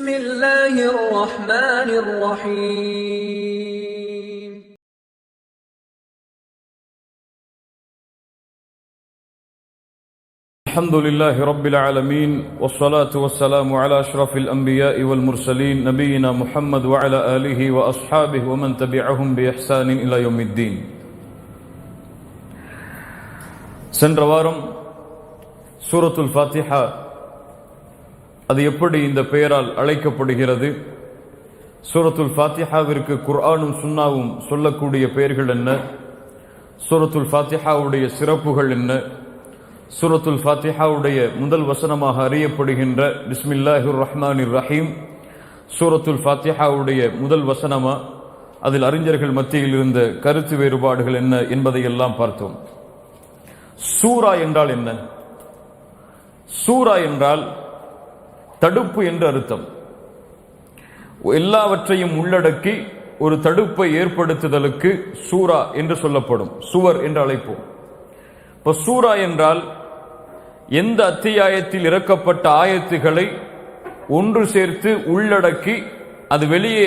بسم الله الرحمن الرحيم الحمد لله رب العالمين والصلاة والسلام على أشرف الأنبياء والمرسلين نبينا محمد وعلى آله وأصحابه ومن تبعهم بإحسان إلى يوم الدين. சென்ற வாரம் சூரத்துல் ஃபாத்திஹா அது எப்படி இந்த பெயரால் அழைக்கப்படுகிறது, சூரத்துல் ஃபாத்திஹாவிற்கு குர்ஆனும் சுன்னாவும் சொல்லக்கூடிய பெயர்கள் என்ன, சூரத்துல் ஃபாத்திஹாவுடைய சிறப்புகள் என்ன, சூரத்துல் ஃபாத்திஹாவுடைய முதல் வசனமாக அறியப்படுகின்ற பிஸ்மில்லாஹிர் ரஹ்மானிர் ரஹீம் சூரத்துல் ஃபாத்திஹாவுடைய முதல் வசனமா, அதில் அறிஞர்கள் மத்தியில் இருந்த கருத்து வேறுபாடுகள் என்ன என்பதை எல்லாம் பார்த்தோம். சூரா என்றால் என்ன? சூரா என்றால் தடுப்பு என்று அர்த்தம். எல்லாவற்றையும் உள்ளடக்கி ஒரு தடுப்பை ஏற்படுத்துதலுக்கு சூரா என்று சொல்லப்படும், சுவர் என்று அழைப்போம். இப்ப சூரா என்றால் எந்த அத்தியாயத்தில் இறக்கப்பட்ட ஆயத்துகளை ஒன்று சேர்த்து உள்ளடக்கி அது வெளியே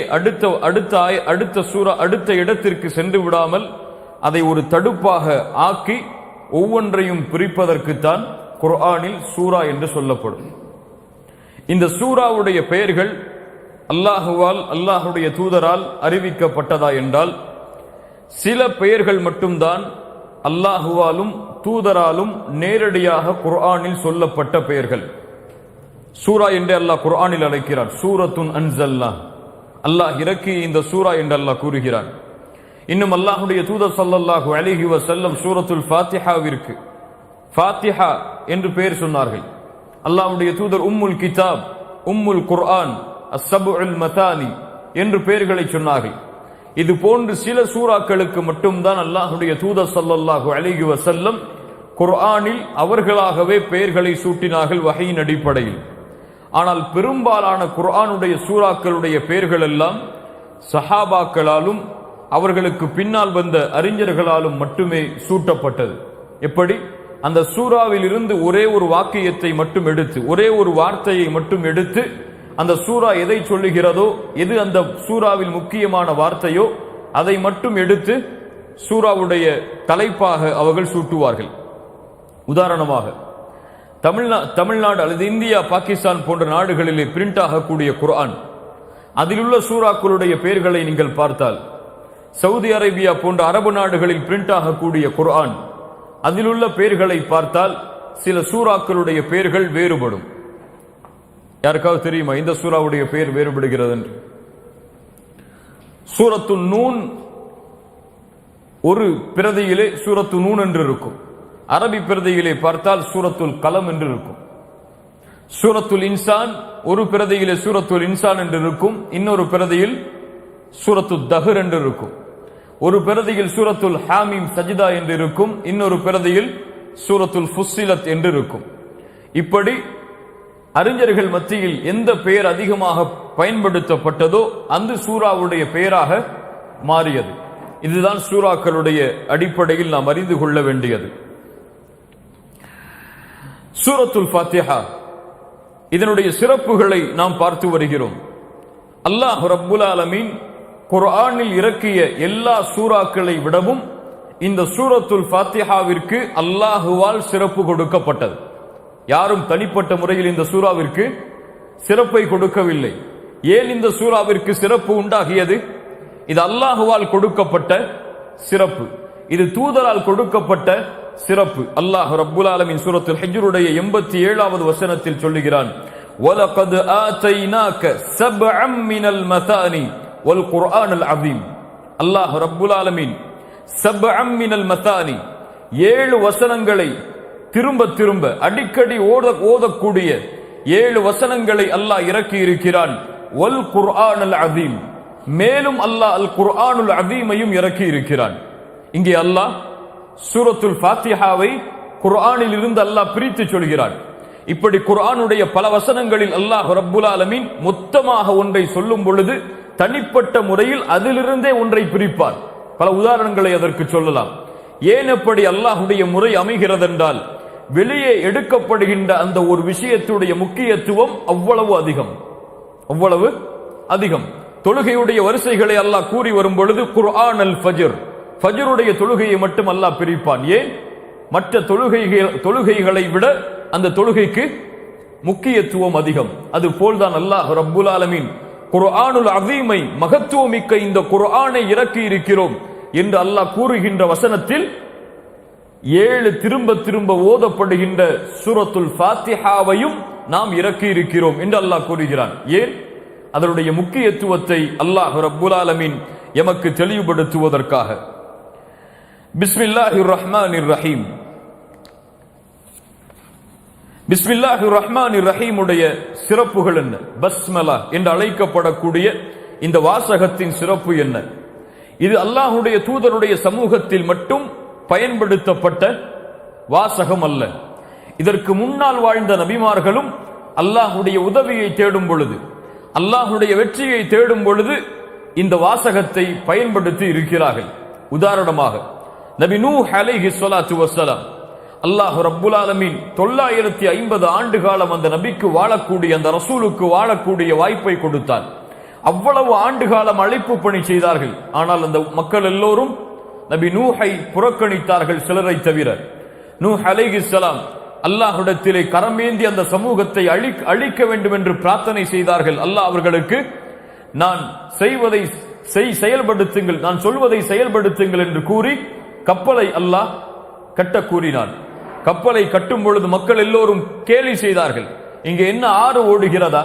அடுத்த சூரா அடுத்த இடத்திற்கு சென்று விடாமல் அதை ஒரு தடுப்பாக ஆக்கி ஒவ்வொன்றையும் பிரிப்பதற்குத்தான் குர்ஆனில் சூரா என்று சொல்லப்படும். இந்த சூராவுடைய பெயர்கள் அல்லாஹுவால் அல்லாஹுடைய தூதரால் அறிவிக்கப்பட்டதா என்றால் சில பெயர்கள் மட்டும்தான் அல்லாஹுவாலும் தூதராலும் நேரடியாக குர்ஆனில் சொல்லப்பட்ட பெயர்கள். சூரா என்று அல்லாஹ் குர்ஆனில் அழைக்கிறான். சூரத்துன் அன்ஸல்னா, அல்லாஹ் இறக்கி இந்த சூரா என்று அல்லாஹ் கூறுகிறான். இன்னும் அல்லாஹுடைய தூதர் ஸல்லல்லாஹு அலைஹி வஸல்லம் சூரத்துல் ஃபாத்திஹாவிற்கு ஃபாத்திஹா என்று பெயர் சொன்னார்கள். அல்லாஹ்வுடைய தூதர் உம்முல் கிதாப், உம்முல் குர்ஆன், அஸ்ஸபுல் மதானி என்று பெயர்களை சொன்னார்கள். இது போன்று சில சூறாக்களுக்கு மட்டும்தான் அல்லாஹுடைய தூதர் ஸல்லல்லாஹு அலைஹி வஸல்லம் குர்ஆனில் அவர்களாகவே பெயர்களை சூட்டினார்கள் வஹீயின் அடிப்படையில். ஆனால் பெரும்பாலான குர்ஆனுடைய சூறாக்களுடைய பெயர்கள் எல்லாம் சஹாபாக்களாலும் அவர்களுக்கு பின்னால் வந்த அறிஞர்களாலும் மட்டுமே சூட்டப்பட்டது. எப்படி? அந்த சூறாவில் இருந்து ஒரே ஒரு வாக்கியத்தை மட்டும் எடுத்து, ஒரே ஒரு வார்த்தையை மட்டும் எடுத்து, அந்த சூரா எதை சொல்லுகிறதோ, எது அந்த சூறாவில் முக்கியமான வார்த்தையோ அதை மட்டும் எடுத்து சூறாவுடைய தலைப்பாக அவர்கள் சூட்டுவார்கள். உதாரணமாக தமிழ்நாடு அல்லது இந்தியா, பாகிஸ்தான் போன்ற நாடுகளிலே பிரிண்ட் ஆகக்கூடிய குர்ஆன், அதிலுள்ள சூறாக்களுடைய பெயர்களை நீங்கள் பார்த்தால், சவுதி அரேபியா போன்ற அரபு நாடுகளில் பிரிண்ட் ஆகக்கூடிய குர்ஆன், அதிலுள்ள பெயர்களை பார்த்தால் சில சூறாக்களுடைய பெயர்கள் வேறுபடும். யாருக்காவது தெரியுமா இந்த சூறாவுடைய பெயர் வேறுபடுகிறது என்று? சூரத்து நூன் ஒரு பிரதியிலே சூரத்து நூன் என்று இருக்கும். அரபி பிரதியிலே பார்த்தால் சூரத்துல் கலம் என்று இருக்கும். சூரத்துல் இன்சான் ஒரு பிரதியிலே சூரத்துல் இன்சான் என்று இருக்கும், இன்னொரு பிரதியில் சூரத்து தஹர் என்று இருக்கும். ஒரு பிரதியில் சூரத்துல் ஹாமீம் சஜிதா என்று இருக்கும், இன்னொரு பிரதியில் சூரத்துல் ஃபுஸ்ஸிலத் என்று இருக்கும். இப்படி அறிஞர்கள் மத்தியில் எந்த பெயர் அதிகமாக பயன்படுத்தப்பட்டதோ அந்த சூறாவுடைய பெயராக மாறியது. இதுதான் சூறாக்களுடைய அடிப்படையில் நாம் அறிந்து கொள்ள வேண்டியது. சூரத்துல் ஃபாத்திஹா இதனுடைய சிறப்புகளை நாம் பார்த்து வருகிறோம். அல்லாஹ் ரப்புல் ஆலமீன் குர்ஆனில் இறக்கிய எல்லா சூறாக்களை விடவும் இந்த சூரத்துல் ஃபாத்திஹாவிற்கு அல்லாஹுவால் சிறப்பு கொடுக்கப்பட்டது. யாரும் தனிப்பட்ட முறையில் இந்த சூறாவிற்கு சிறப்பை கொடுக்கவில்லை. ஏன் இந்த சூறாவிற்கு சிறப்பு உண்டாகியது? இது அல்லாஹுவால் கொடுக்கப்பட்ட சிறப்பு, இது தூதரால் கொடுக்கப்பட்ட சிறப்பு. அல்லாஹ் ரப்புல் ஆலமீன் சூரத்துல் ஹஜ்ருடைய 87வது வசனத்தில் சொல்லுகிறான், வலகத் ஆதைனாக சப்அம் மினல் மதானி வல் குர்ஆனல் அஸீம். அல்லாஹ் ரப்புல் ஆலமீன் சப்அம் மினல் மதானி 7 வசனங்களை திரும்ப திரும்ப அடிக்கடி ஓதக்கூடிய 7 வசனங்களை அல்லாஹ் இறக்கி இருக்கிறான். வல் குர்ஆனல் அஸீம், மேலும் அல்லாஹ் அல் குர்ஆனுல் அஸீமையும் இறக்கி இருக்கிறான். இங்கே அல்லாஹ் சூரத்துல் ஃபாத்திஹாவை குர்ஆனில் இருந்து அல்லாஹ் பிரித்து சொல்கிறான். இப்படி குர்ஆனுடைய பல வசனங்களில் அல்லாஹ் ரப்புல் ஆலமீன் மொத்தமாக ஒன்றை சொல்லும் பொழுது தனிப்பட்ட முறையில் அதிலிருந்தே ஒன்றை பிரிப்பார். பல உதாரணங்களை அதற்கு சொல்லலாம். ஏன் எப்படி அல்லாஹுடைய முறை அமைகிறது என்றால், வெளியே எடுக்கப்படுகின்ற அந்த ஒரு விஷயத்துடைய முக்கியத்துவம் அவ்வளவு அதிகம். அவ்வளவு அதிகம். தொழுகையுடைய வரிசைகளை அல்லாஹ் கூறி வரும் பொழுது குர்ஆன் அல் ஃபஜ்ர், ஃபஜ்ருடைய தொழுகையை மட்டும் அல்லாஹ் பிரிப்பான். ஏன்? மற்ற தொழுகைகளை விட அந்த தொழுகைக்கு முக்கியத்துவம் அதிகம். அது போல்தான் அல்லாஹ் ரப்புல் ஆலமீன் குர்ஆனுல் அஸீமை, மகத்துவமிக்க இந்த குர்ஆனை இறக்கி இருக்கிறோம் என்று அல்லாஹ் கூறுகின்ற வசனத்தில் 7 திரும்ப திரும்ப ஓதப்படுகின்ற சூரத்துல் ஃபாத்திஹாவையும் நாம் இறக்கி இருக்கிறோம் என்று அல்லாஹ் கூறுகிறான். ஏன்? அதனுடைய முக்கியத்துவத்தை அல்லாஹ் ரப்புல் ஆலமீன் எமக்கு தெளிவுபடுத்துவதற்காக. பிஸ்மில்லாஹிர் ரஹ்மானிர் ரஹீம். பிஸ்மில்லாஹிர் ரஹ்மானிர் ரஹீம் உடைய சிறப்புகள் என்ன? பஸ்மலா என்று அழைக்கப்படக்கூடிய இந்த வாசகத்தின் சிறப்பு என்ன? இது அல்லாஹ்வுடைய தூதருடைய சமூகத்தில் மட்டும் பயன்படுத்தப்பட்ட வாசகம் அல்ல. இதற்கு முன்னால் வாழ்ந்த நபிமார்களும் அல்லாஹ்வுடைய உதவியை தேடும் பொழுது, அல்லாஹ்வுடைய வெற்றியை தேடும் பொழுது இந்த வாசகத்தை பயன்படுத்தி இருக்கிறார்கள். உதாரணமாக நபி நூஹ் அலைஹிஸ் ஸலாத்து வஸ்ஸலாம், அல்லாஹ் ரப்புல் ஆலமீன் 950 ஆண்டு காலம் அந்த நபிக்கு வாழக்கூடிய, அந்த ரசூலுக்கு வாழக்கூடிய வாய்ப்பை கொடுத்தான். அவ்வளவு ஆண்டு காலம் அழைப்பு பணி செய்தார்கள். ஆனால் அந்த மக்கள் எல்லோரும் நபி நூஹை புறக்கணித்தார்கள், சிலரை தவிர. நூஹ் அலைஹிஸ்ஸலாம் அல்லாஹ்விடத்திலே கரமேந்தி அந்த சமூகத்தை அழிக்க வேண்டும் என்று பிரார்த்தனை செய்தார்கள். அல்லாஹ் அவர்களுக்கு நான் செய்வதை செயல்படுத்துங்கள், நான் சொல்வதை செயல்படுத்துங்கள் என்று கூறி கப்பலை அல்லாஹ் கட்ட கூறினான். கப்பலை கட்டும் பொழுது மக்கள் எல்லோரும் கேலி செய்தார்கள். இங்கே என்ன ஆறு ஓடுகிறதா?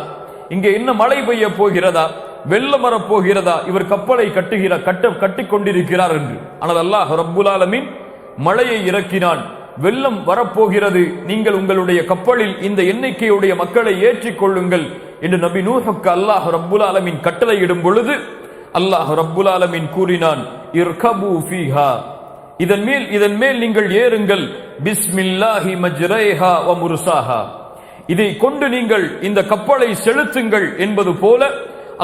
இங்கே என்ன மழை பெய்ய போகிறதா? வெள்ளம் வரப் போகிறதா? இவர் கப்பலை கட்டிக் கொண்டிருக்கிறார் என்று. ஆனால் அல்லாஹ் ரப்புல் ஆலமீன் மழையை இறக்கினான். வெள்ளம் வரப்போகிறது, நீங்கள் உங்களுடைய கப்பலில் இந்த எண்ணிக்கையுடைய மக்களை ஏற்றிக் கொள்ளுங்கள் என்று நபி நூஹுக்கு அல்லாஹ் ரப்புல் ஆலமீன் கட்டளையிடும் பொழுது அல்லாஹ் ரப்புல் ஆலமீன் கூறினான், இர்கபு ஃபீஹா, இதன் மேல் நீங்கள் ஏறுங்கள், பிஸ்மில்லாஹி மஜ்ரைஹா வ முர்சாஹா, இதை கொண்டு நீங்கள் இந்த கப்பலை செலுத்துங்கள் என்பது போல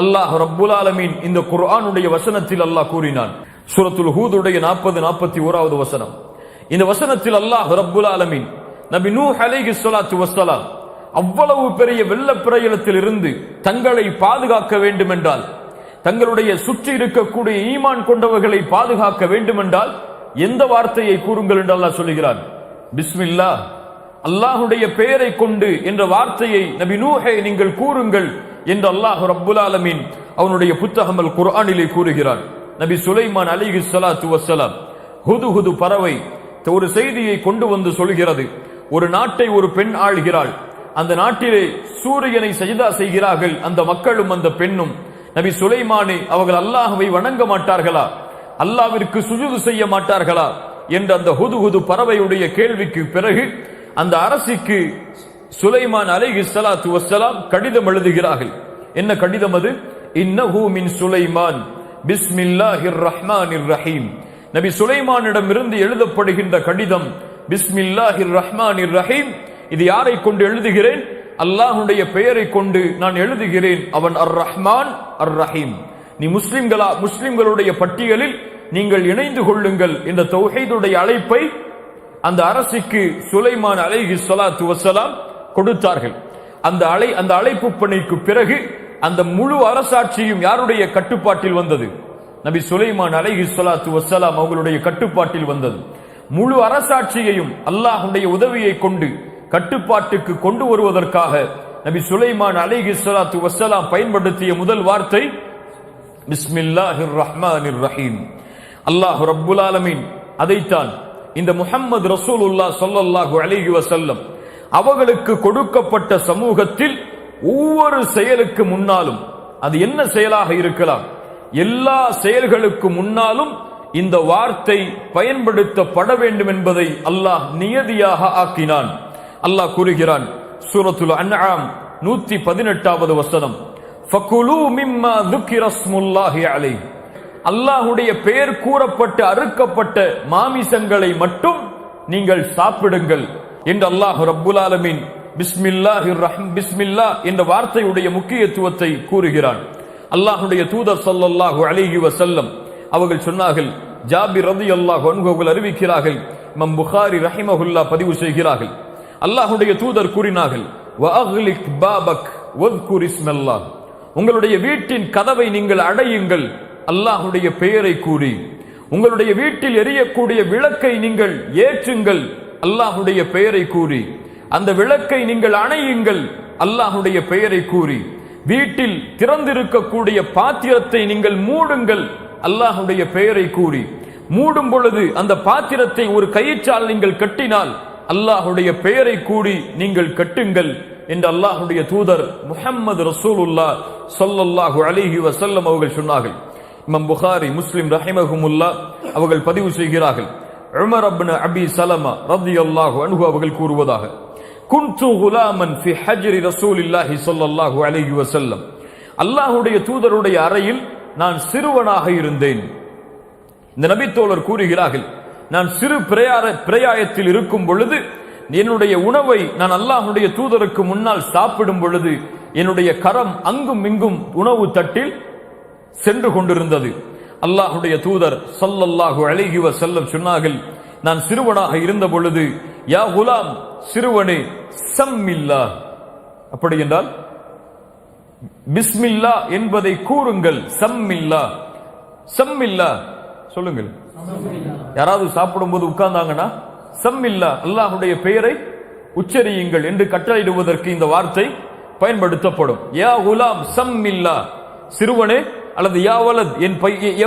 அல்லாஹ் ரப்புல் ஆலமீன் இந்த குர்ஆனுடைய வசனத்தில் அல்லாஹ் கூறினான். சூரத்துல் ஹூதுடைய 40-41வது வசனம். இந்த வசனத்தில் அல்லாஹ் ரப்புல் ஆலமீன் நபி நூஹ் அலைஹிஸ் ஸலாத்து வஸ்ஸலாம் அவ்வளவு பெரிய வெள்ளப்பிரளயத்தில் இருந்து தங்களை பாதுகாக்க வேண்டும் என்றால், தங்களுடைய சுற்றி இருக்கக்கூடிய ஈமான் கொண்டவர்களை பாதுகாக்க வேண்டும் என்றால் எந்த வார்த்தையை கூறுங்கள் என்று அல்லாஹ் சொல்கிறான்? பிஸ்மில்லாஹ், அல்லாஹ்வுடைய பெயரை கொண்டு என்ற வார்த்தையை நபி நூஹே நீங்கள் கூறுங்கள் என்று அல்லாஹ் ரப்புல் ஆலமீன் அவனுடைய புத்தகம் அல் குர்ஆனிலே கூறுகிறான். நபி சுலைமான் அலைஹிஸ் ஸலாத்து வஸ்ஸலாம், ஹுதுஹுது பறவை ஒரு செய்தியை கொண்டு வந்து சொல்கிறது. ஒரு நாட்டை ஒரு பெண் ஆள்கிறாள். அந்த நாட்டிலே சூரியனை சஜிதா செய்கிறார்கள் அந்த மக்களும் அந்த பெண்ணும். நபி சுலைமானே, அவர்கள் அல்லாஹ்வை வணங்க மாட்டார்களா? அல்லாஹ்விற்கு சுஜூது செய்ய மாட்டார்களா என்ற அந்த ஹுதுஹுது பறவையுடைய கேள்விக்கு பிறகு அந்த அரசிக்கு சுலைமான் அலைஹிஸ் ஸலாத்து வஸ்ஸலாம் கடிதம் எழுதுகிறார்கள். என்ன கடிதம் அது? இன்னஹு மின் சுலைமான் பிஸ்மில்லாஹிர் ரஹ்மானிர் ரஹீம். நபி சுலைமானிடம் இருந்து எழுதப்படுகின்ற கடிதம் பிஸ்மில்லாஹிர் ரஹ்மானிர் ரஹீம். இது யாரை கொண்டு எழுதுகிறேன்? அல்லாஹ்வுடைய பெயரை கொண்டு நான் எழுதுகிறேன். அவன் அர் ரஹ்மான் அர் ரஹீம். நீ முஸ்லிம்களுடைய பட்டியலில் நீங்கள் இணைந்து கொள்ளுங்கள் என்ற தௌஹீதுடைய அழைப்பை அந்த அரசிக்கு சுலைமான் அலைஹிஸ் ஸலாத்து வஸ்ஸலாம் கொடுத்தார்கள். அந்த அழைப்பு பணிக்கு பிறகு அந்த முழு அரசாட்சியும் யாருடைய கட்டுப்பாட்டில் வந்தது? நபி சுலைமான் அலைஹிஸ் ஸலாத்து வஸ்ஸலாம் அவர்களுடைய கட்டுப்பாட்டில் வந்தது. முழு அரசாட்சியையும் அல்லாஹ்வுடைய உதவியை கொண்டு கட்டுப்பாட்டுக்கு கொண்டு வருவதற்காக நபி சுலைமான் அலைஹிஸ் ஸலாத்து வஸ்ஸலாம் பயன்படுத்திய முதல் வார்த்தை பிஸ்மில்லாஹிர் ரஹ்மானிர் ரஹீம். அல்லாஹ் ரப்புல் ஆலமீன் அதைத்தான் இந்த முஹம்மது ரசூலுல்லாஹ் ஸல்லல்லாஹு அலைஹி வஸல்லம் அவர்களுக்கு கொடுக்கப்பட்ட சமூகத்தில் ஒவ்வொரு செயலுக்கு முன்னாலும், அது என்ன செயலாக இருக்கலாம், எல்லா செயல்களுக்கு முன்னாலும் இந்த வார்த்தை பயன்படுத்தப்பட வேண்டும் என்பதை அல்லாஹ் நியதியாக ஆக்கினான். அல்லாஹ் கூறுகிறான் சூரத்துல் அன்ஆம் 118வது வசனம், ஃபகுலு மிம்மா ذُكِرَ اسْمُ اللَّهِ عَلَيْهِ, அல்லாஹ்வுடைய பெயர் கூறப்பட்ட அறுக்கப்பட்ட மாமிசங்களை மட்டும் நீங்கள் சாப்பிடுங்கள் என்று அல்லாஹ் ரப்புல் ஆலமீன் பிஸ்மில்லா என்ற வார்த்தையுடைய முக்கியத்துவத்தை கூறுகிறான். அல்லாஹ்வுடைய தூதர் ஸல்லல்லாஹு அலைஹி வஸல்லம் அவர்கள் சொன்னார்கள், ஜாபிர் ரலியல்லாஹு அன்ஹு அவர்கள் அறிவிக்கிறார்கள், இமாம் புகாரி ரஹிமஹுல்லாஹ் பதிவு செய்கிறார்கள், அல்லாஹ்வுடைய தூதர் கூறினார்கள், வஅக்லிக் பாபக் வذ்குர் இஸ்மல்லாஹ், உங்களுடைய வீட்டின் கதவை நீங்கள் அடையுங்கள் அல்லாஹ்வுடைய பெயரை கூறி. உங்களுடைய வீட்டில் எரியக்கூடிய விளக்கை நீங்கள் ஏற்றுங்கள் அல்லாஹ்வுடைய பெயரை கூறி. அந்த விளக்கை நீங்கள் அணையுங்கள் அல்லாஹ்வுடைய பெயரை கூறி. வீட்டில் திறந்திருக்கக்கூடிய பாத்திரத்தை நீங்கள் மூடுங்கள் அல்லாஹ்வுடைய பெயரை கூறி. மூடும் பொழுது அந்த பாத்திரத்தை ஒரு கயிற்றால் நீங்கள் கட்டினால் அல்லாஹ்வுடைய பெயரை கூறி நீங்கள் கட்டுங்கள் என்று அல்லாஹ்வுடைய தூதர் முஹம்மது ரசூலுல்லாஹ் ஸல்லல்லாஹு அலைஹி வஸல்லம் அவர்கள் சொன்னார்கள். இமாம் புகாரி, முஸ்லிம் ரஹிமஹுமுல்லாஹ் அவர்கள் பதிவு செய்கிறார்கள். உமர் இப்னு அபி சலமா ரலியல்லாஹு அன்ஹு அவர்கள் கூறுவதாக, குன்து குலாமன் ஃபி ஹஜ்ரி ரசூலில்லாஹி ஸல்லல்லாஹு அலைஹி வஸல்லம், அல்லாஹ்வுடைய தூதருடைய அறையில் நான் சிறுவனாக இருந்தேன். இந்த நபித்தோழர் கூறுகிறார்கள், நான் சிறு பிரயாயத்தில் இருக்கும் பொழுது என்னுடைய உணவை நான் அல்லாஹ்வுடைய தூதருக்கு முன்னால் சாப்பிடும் பொழுது என்னுடைய கரம் அங்கும் இங்கும் உணவு தட்டில் சென்று கொண்டிருந்தது. அல்லாஹ்வுடைய தூதர் ஸல்லல்லாஹு அலைஹி வஸல்லம் சொன்னார்கள், நான் சிறுவனாக இருந்த பொழுது, யா குலாம், சிறுவனே, சம்மில்லா, அப்படி என்றால் பிஸ்மில்லா என்பதை கூறுங்கள். சம்மில்லா, சம்மில்லா சொல்லுங்கள். யாராவது சாப்பிடும் போது உட்கார்ந்தாங்கன்னா சம்மில்லா, அல்லாஹ்வுடைய பெயரை உச்சரியுங்கள் என்று கட்டளையிடுவதற்கு இந்த வார்த்தை பயன்படுத்தப்படும். யா குலாம் சம்மில்லா, சிறுவனே, அல்லது யா வலத், என்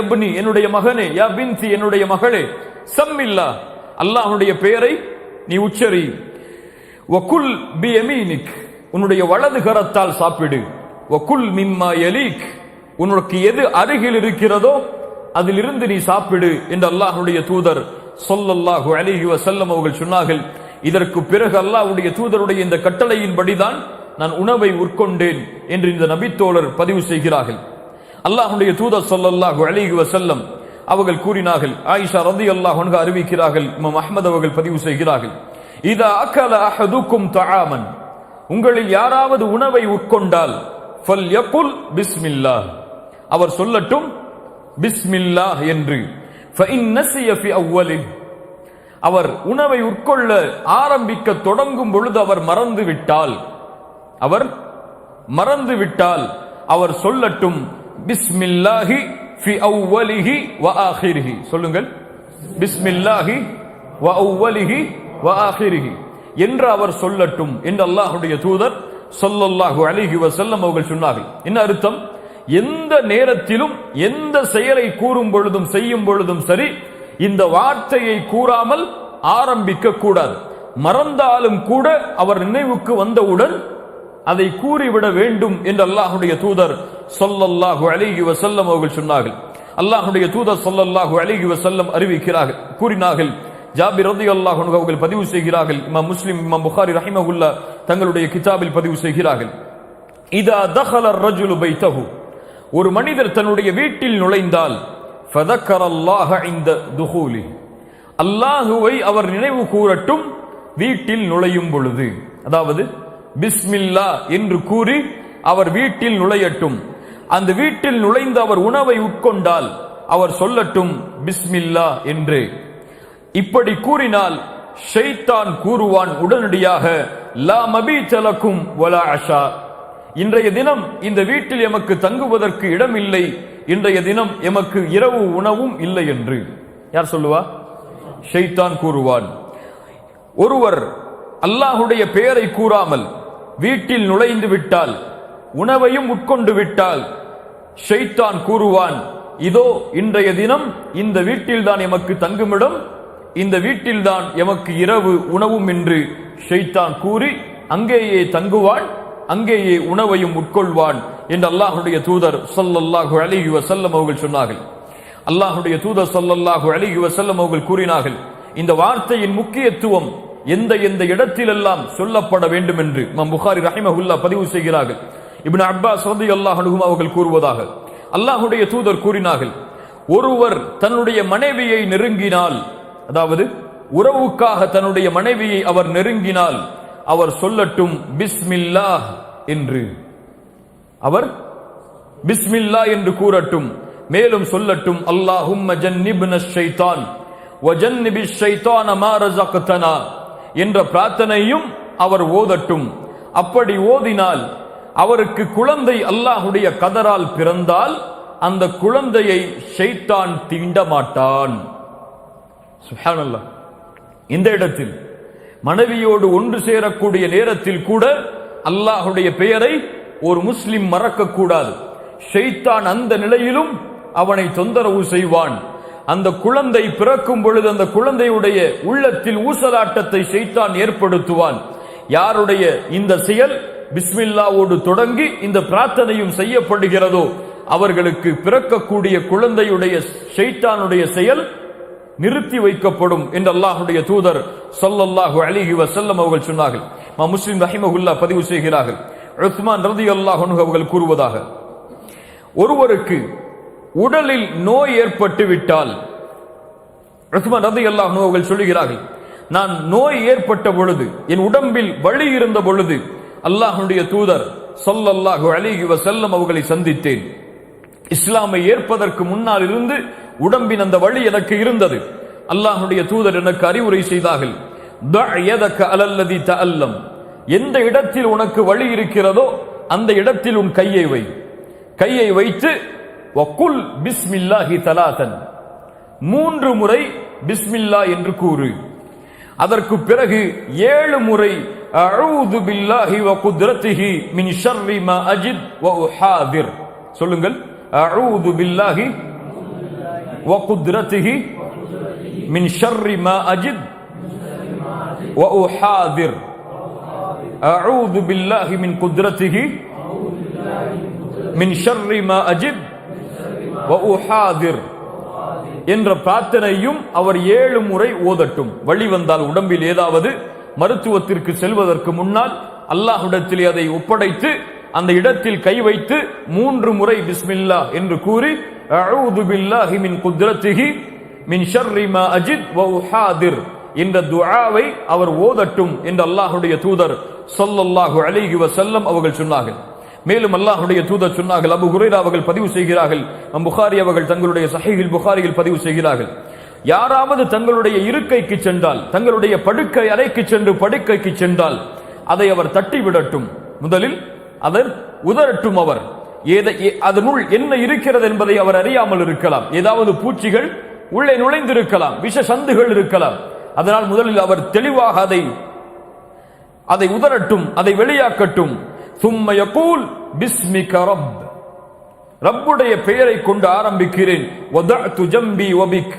எப்னி, என்னுடைய மகனே, யா பின்தி, என்னுடைய மகளே, சம்மில்லா, அல்லாஹ்வுடைய பெயரை நீ உச்சரி. வகுல் பியமீனிக், உன்னுடைய வலது கரத்தால் சாப்பிடு. வகுல் மிம்மா யலீக், உனக்கு எது அருகில் இருக்கிறதோ அதிலிருந்து நீ சாப்பிடு என்று அல்லாஹ்வுடைய தூதர் ஸல்லல்லாஹு அலைஹி வஸல்லம் அவர்கள் சொன்னார்கள். இதற்கு பிறகு அல்லாஹ்வுடைய தூதருடைய இந்த கட்டளையின்படிதான் நான் உணவை உட்கொண்டேன் என்று இந்த நபித்தோழர் பதிவு செய்கிறார்கள். அல்லாஹ்வுடைய தூதர் ஸல்லல்லாஹு அலைஹி வஸல்லம் அவர்கள் கூறினார்கள், ஆயிஷா ரலியல்லாஹு அன்ஹா அறிவிக்கிறார்கள், இமாம் அஹ்மத் அவர்கள் பதிவு செய்கிறார்கள், இதா அகல அஹதுக்கும் தஆமன், உங்களில் யாராவது உணவை உட்கொண்டால் ஃபல்யகுல் பிஸ்மில்லாஹ், அவர் சொல்லட்டும் பிஸ்மில்லாஹ் என்று. ஃபஇன் நஸிய ஃபி அவ்வலிஹ், அவர் உணவை உட்கொள்ள ஆரம்பிக்க தொடங்கும் பொழுது அவர் மறந்து விட்டால் அவர் சொல்லட்டும் பிஸ்மில்லாஹி ஃபி அவ்வலிஹி வ ஆகிரிஹி, சொல்லுங்கள், பிஸ்மில்லாஹி வ அவ்வலிஹி வ ஆகிரிஹி என்று அவர் சொல்லட்டும் என்று அல்லாஹ்வுடைய தூதர் ஸல்லல்லாஹு அலைஹி வஸல்லம் அவர்கள் சொன்னார்கள். என்ன அர்த்தம்? எந்த நேரத்திலும் எந்த செயலை கூறும் பொழுதும் செய்யும் பொழுதும் சரி, இந்த வார்த்தையை கூறாமல் ஆரம்பிக்க கூடாது. மறந்தாலும் கூட அவர் நினைவுக்கு வந்தவுடன் அதை கூறிவிட வேண்டும் என்று அல்லாஹ்வுடைய தூதர் ஸல்லல்லாஹு அலைஹி வஸல்லம் அவர்கள் சொன்னார்கள். அல்லாஹ்வுடைய தூதர் ஸல்லல்லாஹு அலைஹி வஸல்லம் அறிவிக்கிறார்கள், கூறினார்கள், ஜாபிர் ரலியல்லாஹு அன்ஹு அவர்கள் பதிவு செய்கிறார்கள், இமாம் முஸ்லிம், இமாம் புகாரி ரஹிமஹுல்லாஹ் தங்களுடைய கிதாபில் பதிவு செய்கிறார்கள், இதா தഖல الرجل بيته, ஒரு மனிதர் தன்னுடைய வீட்டில் நுழைந்தால், ஃபதக்கர அல்லாஹ இன்த துஹூலி, அல்லாஹுவை அவர் நினைவு கூறட்டும் வீட்டில் நுழையும் பொழுது. அதாவது பிஸ்மில்லா என்று கூறி அவர் வீட்டில் நுழையட்டும். அந்த வீட்டில் நுழைந்து அவர் உணவை உட்கொண்டால் அவர் சொல்லட்டும் பிஸ்மில்லா என்று. இப்படி கூறினால் ஷைத்தான் கூறுவான் உடனடியாக, லா மபீத லக்கும் வலா அஷா, இன்றைய தினம் இந்த வீட்டில் எமக்கு தங்குவதற்கு இடம் இல்லை, இன்றைய தினம் எமக்கு இரவு உணவும் இல்லை என்று. யார் சொல்லுவா? ஷைத்தான் கூறுவான். ஒருவர் அல்லாஹ்வுடைய பெயரை கூறாமல் வீட்டில் நுழைந்து விட்டால், உணவையும் உட்கொண்டு விட்டால், ஷைத்தான் கூறுவான், இதோ இன்றைய தினம் இந்த வீட்டில்தான் எமக்கு தங்குமிடம், இந்த வீட்டில்தான் எமக்கு இரவு உணவும் என்று ஷைத்தான் கூறி அங்கேயே தங்குவான், அங்கேயே உணவையும் உட்கொள்வான் என்று அல்லாஹ்வுடைய தூதர் ஸல்லல்லாஹு அலைஹி வஸல்லம் அவர்கள் சொன்னார்கள். அல்லாஹ்வுடைய தூதர் ஸல்லல்லாஹு அலைஹி வஸல்லம் அவர்கள் கூறினார்கள், இந்த வார்த்தையின் முக்கியத்துவம் எந்த எந்த இடத்திலெல்லாம் சொல்லப்பட வேண்டும் என்று இமாம் புகாரி ரஹிமஹுல்லாஹ் பதிவு செய்கிறார்கள். இப்னு அப்பாஸ் ரலியல்லாஹு அன்ஹு அவர்கள் கூறுவதாக, அல்லாஹ்வுடைய தூதர் கூறினார்கள், ஒருவர் தன்னுடைய மனைவியை நெருங்கினால், அதாவது உறவுக்காக தன்னுடைய மனைவியை அவர் நெருங்கினால் அவர் சொல்லட்டும் பிஸ்மில்லாஹ் என்று. அவர் பிஸ்மில்லா என்று கூறட்டும். மேலும் சொல்லட்டும், அல்லாஹும்ம ஜன்னிப்ன ஷைத்தான் வ ஜன்னிபிஷ் ஷைத்தான மா ரஸக்தனா என்ற பிரார்த்தனையும் அவர் ஓதட்டும். அப்படி ஓதினால் அவருக்கு குழந்தை அல்லாஹுடைய கதரால் பிறந்தால் அந்த குழந்தையை ஷைத்தான் தீண்ட மாட்டான். சுப்ஹானல்லாஹ். இந்த இடத்தில் மனைவியோடு ஒன்று சேரக்கூடிய நேரத்தில் கூட அல்லாஹுடைய பெயரை ஒரு முஸ்லிம் மறக்க கூடாது. ஷைத்தான் அந்த நிலையிலும் அவனை தொந்தரவு செய்வான். அந்த குழந்தை பிறக்கும் பொழுது அந்த குழந்தையுடைய உள்ளத்தில் ஊசலாட்டத்தை ஷைத்தான் ஏற்படுத்துவான். யாருடைய இந்த செயல் பிஸ்மில்லாவோடு தொடங்கி இந்த பிரார்த்தனையும் செய்யப்படுகிறதோ அவர்களுக்கு பிறக்கக்கூடிய குழந்தையுடைய ஷைத்தானுடைய செயல் நிறுத்தி வைக்கப்படும் என்று அல்லாஹ்வுடைய தூதர் ஸல்லல்லாஹு அலைஹி வஸல்லம் அவர்கள் சொன்னார்கள். முஸ்லிம் ரஹிமஹுல்லாஹ் பதிவு செய்கிறார்கள். உஸ்மான் ரலியல்லாஹு அன்ஹு அவர்கள் கூறுவதாக, ஒருவருக்கு உடலில் நோய் ஏற்பட்டு விட்டால், உஸ்மான் ரலியல்லாஹு அன்ஹு அவர்கள் சொல்கிறார்கள், நான் நோய் ஏற்பட்ட பொழுது, என் உடம்பில் வலி இருந்த பொழுது அல்லாஹ்வுடைய தூதர் ஸல்லல்லாஹு அலைஹி வஸல்லம் அவர்களை சந்தித்தேன். இஸ்லாமை ஏற்பதற்கு முன்னால் இருந்து உடம்பின் அந்த வலி எனக்கு இருந்தது. அல்லாஹ்வுடைய தூதர் எனக்கு அறிவுரை செய்தார்கள், எந்த இடத்தில் உனக்கு வலி இருக்கிறதோ அந்த இடத்தில் உன் கையை வை. கையை வைத்து வகுல் பிஸ்மில்லாஹி தலாதன், 3 முறை பிஸ்மில்லா என்று கூறு. அதற்கு பிறகு 7 முறை அஊது பில்லாஹி வ குத்ரத்திஹி மின் ஷர்ரி மா அஜித் வ உஹாதிர். சொல்லுங்கள், அஊது பில்லாஹி வ குத்ரத்திஹி மின் ஷர்ரி மா அஜித் வ உஹாதிர். அஊது பில்லாஹி மின் குத்ரத்திஹி மின் ஷர்ரி மா அஜித் வ உஹாதிர் என்ற பிரார்த்தனையும் அவர் 7 முறை ஓதட்டும். வழி வந்தால், உடம்பில் ஏதாவது மருத்துவத்திற்கு செல்வதற்கு முன்னால் அல்லாஹ்விடத்தில் அதை ஒப்படைத்து அந்த இடத்தில் கை வைத்து 3 முறை பிஸ்மில்லா என்று கூறி அஊது பில்லாஹி மின் குத்ரத்திஹி மின் ஷர்ரி மா அஜித் வ உஹாதிர் என்ற துஆவை அவர் ஓதட்டும் என்று அல்லாஹ்வுடைய தூதர் ஸல்லல்லாஹு அலைஹி வஸல்லம் அவர்கள் சொன்னார்கள். மேலும் அல்லாஹ்வுடைய தூதர் சொன்னார்கள், அபூ ஹுரைரா அவர்கள் பதிவு செய்கிறார்கள், புகாரி அவர்கள் தங்களுடைய ஸஹீஹுல் புகாரியில் பதிவு செய்கிறார்கள், யாராவது தங்களுடைய இருக்கைக்கு சென்றால், தங்களுடைய படுக்கை அறைக்கு சென்று படுக்கைக்கு சென்றால் அதை அவர் தட்டி விடட்டும். முதலில் அவர் உதறட்டும். அவர் அதனுள் என்ன இருக்கிறது என்பதை அவர் அறியாமல் இருக்கலாம். ஏதாவது பூச்சிகள் உள்ளே நுழைந்திருக்கலாம், விஷ சந்துகள் இருக்கலாம். அதனால் முதலில் அவர் தெளிவாக அதை உதறட்டும், அதை வெளியாக்கட்டும். ثم يقول بسمك رب, ரப்புடைய பெயரை கொண்டு ஆரம்பிக்கிறேன். وضعت جنبي وبك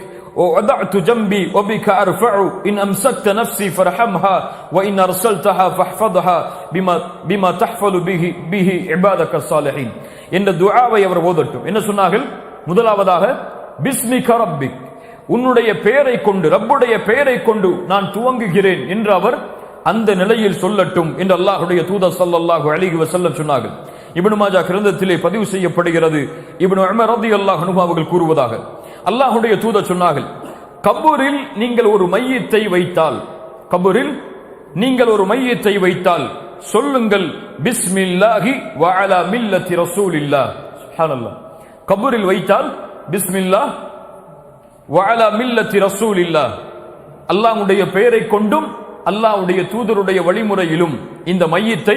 وضعت جنبي وبك ارفع ان امسكت نفسي فارحمها وان ارسلتها فاحفظها بما تحفظ به عبادك الصالحين என்ற துஆவை அவர் ஓதட்டும். என்ன சொன்னார்கள்? முதலாவதாக பிஸ்மிக ரப்பிக், உன்னுடைய பெயரை கொண்டு, ரப்புடைய பெயரை கொண்டு நான் துவங்குகிறேன் என்று அவர் அந்த நிலையில் சொல்லட்டும் என்று அல்லாஹ்வுடைய தூதர் ஸல்லல்லாஹு அலைஹி வஸல்லம் சொன்னார்கள். இப்னு மாஜா கிரந்தத்திலே பதிவு செய்யப்படுகிறது. இப்னு உமர் ரலியல்லாஹு அன்ஹு அவர்கள் கூறுவதாக, அல்லாஹ்வுடைய தூதர் சொன்னார்கள், கபூரில் நீங்கள் ஒரு மையத்தை வைத்தால், கபூரில் நீங்கள் ஒரு மையத்தை வைத்தால் சொல்லுங்கள் பிஸ்மில்லாஹி வ அலா மில்லத்தி ரசூலில்லாஹ். சுப்ஹானல்லாஹ். கபூரில் வைத்தால் பிஸ்மில்லாஹ் வ அலா மில்லத்தி ரசூலில்லாஹ், அல்லாஹ்வுடைய பெயரை கொண்டும் அல்லாஹ்வுடைய தூதருடைய வழிமுறையிலும் இந்த மையத்தை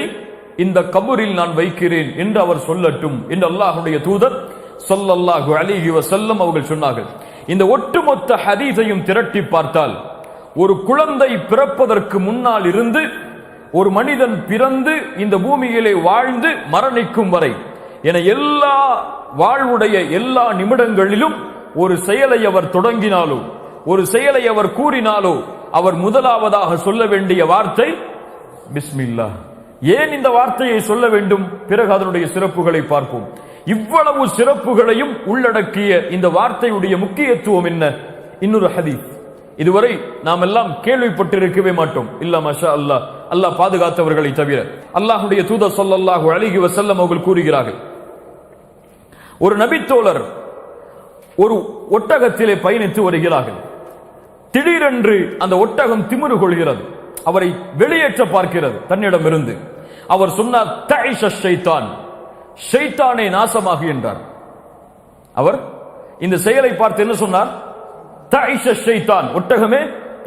இந்த கபூரில் நான் வைக்கிறேன் என்று அவர் சொல்லட்டும் என்று அல்லாஹ்வுடைய தூதர் ஸல்லல்லாஹு அலைஹி வஸல்லம் அவர்கள் சொன்னார்கள். இந்த ஒட்டுமொத்த ஹதீஸையும் திரட்டி பார்த்தால், ஒரு குழந்தை பிறப்பதற்கு முன்னால் இருந்து ஒரு மனிதன் பிறந்து இந்த பூமியிலே வாழ்ந்து மரணிக்கும் வரை என எல்லா வாழ்வுடைய எல்லா நிமிடங்களிலும் ஒரு செயலை அவர் தொடங்கினாலோ, ஒரு செயலை அவர் கூறினாலோ, அவர் முதலாவதாக சொல்ல வேண்டிய வார்த்தை பிஸ்மில்லாஹ். ஏன் இந்த வார்த்தையை சொல்ல வேண்டும்? பிறகு அதனுடைய சிறப்புகளை பார்ப்போம். இவ்வளவு சிறப்புகளையும் உள்ளடக்கிய இந்த வார்த்தையுடைய முக்கியத்துவம் என்ன? இன்னொரு ஹதீஸ், இதுவரை நாம் எல்லாம் கேள்விப்பட்டிருக்கவே மாட்டோம். இல்ல மாஷா அல்லாஹ், அல்லாஹ் பாதுகாத்தவர்களை தவிர. அல்லாஹ்வுடைய தூதர் ஸல்லல்லாஹு அலைஹி வஸல்லம் அவர்கள் கூறுகிறார்கள், ஒரு நபித்தோழர் ஒரு ஒட்டகத்திலே பயணித்து வருகிறார்கள். திடீரென்று அந்த ஒட்டகம் திமிரு கொள்கிறது, அவரை வெளியேற்ற பார்க்கிறது தன்னிடம் இருந்து. அவர் சொன்னார், தஐஷ ஷைத்தான், ஷைத்தானே நாசமாகு என்றார். அவர் இந்த செயலை பார்த்து என்ன சொன்னார்? தஐஷ ஷைத்தான், ஒட்டகமே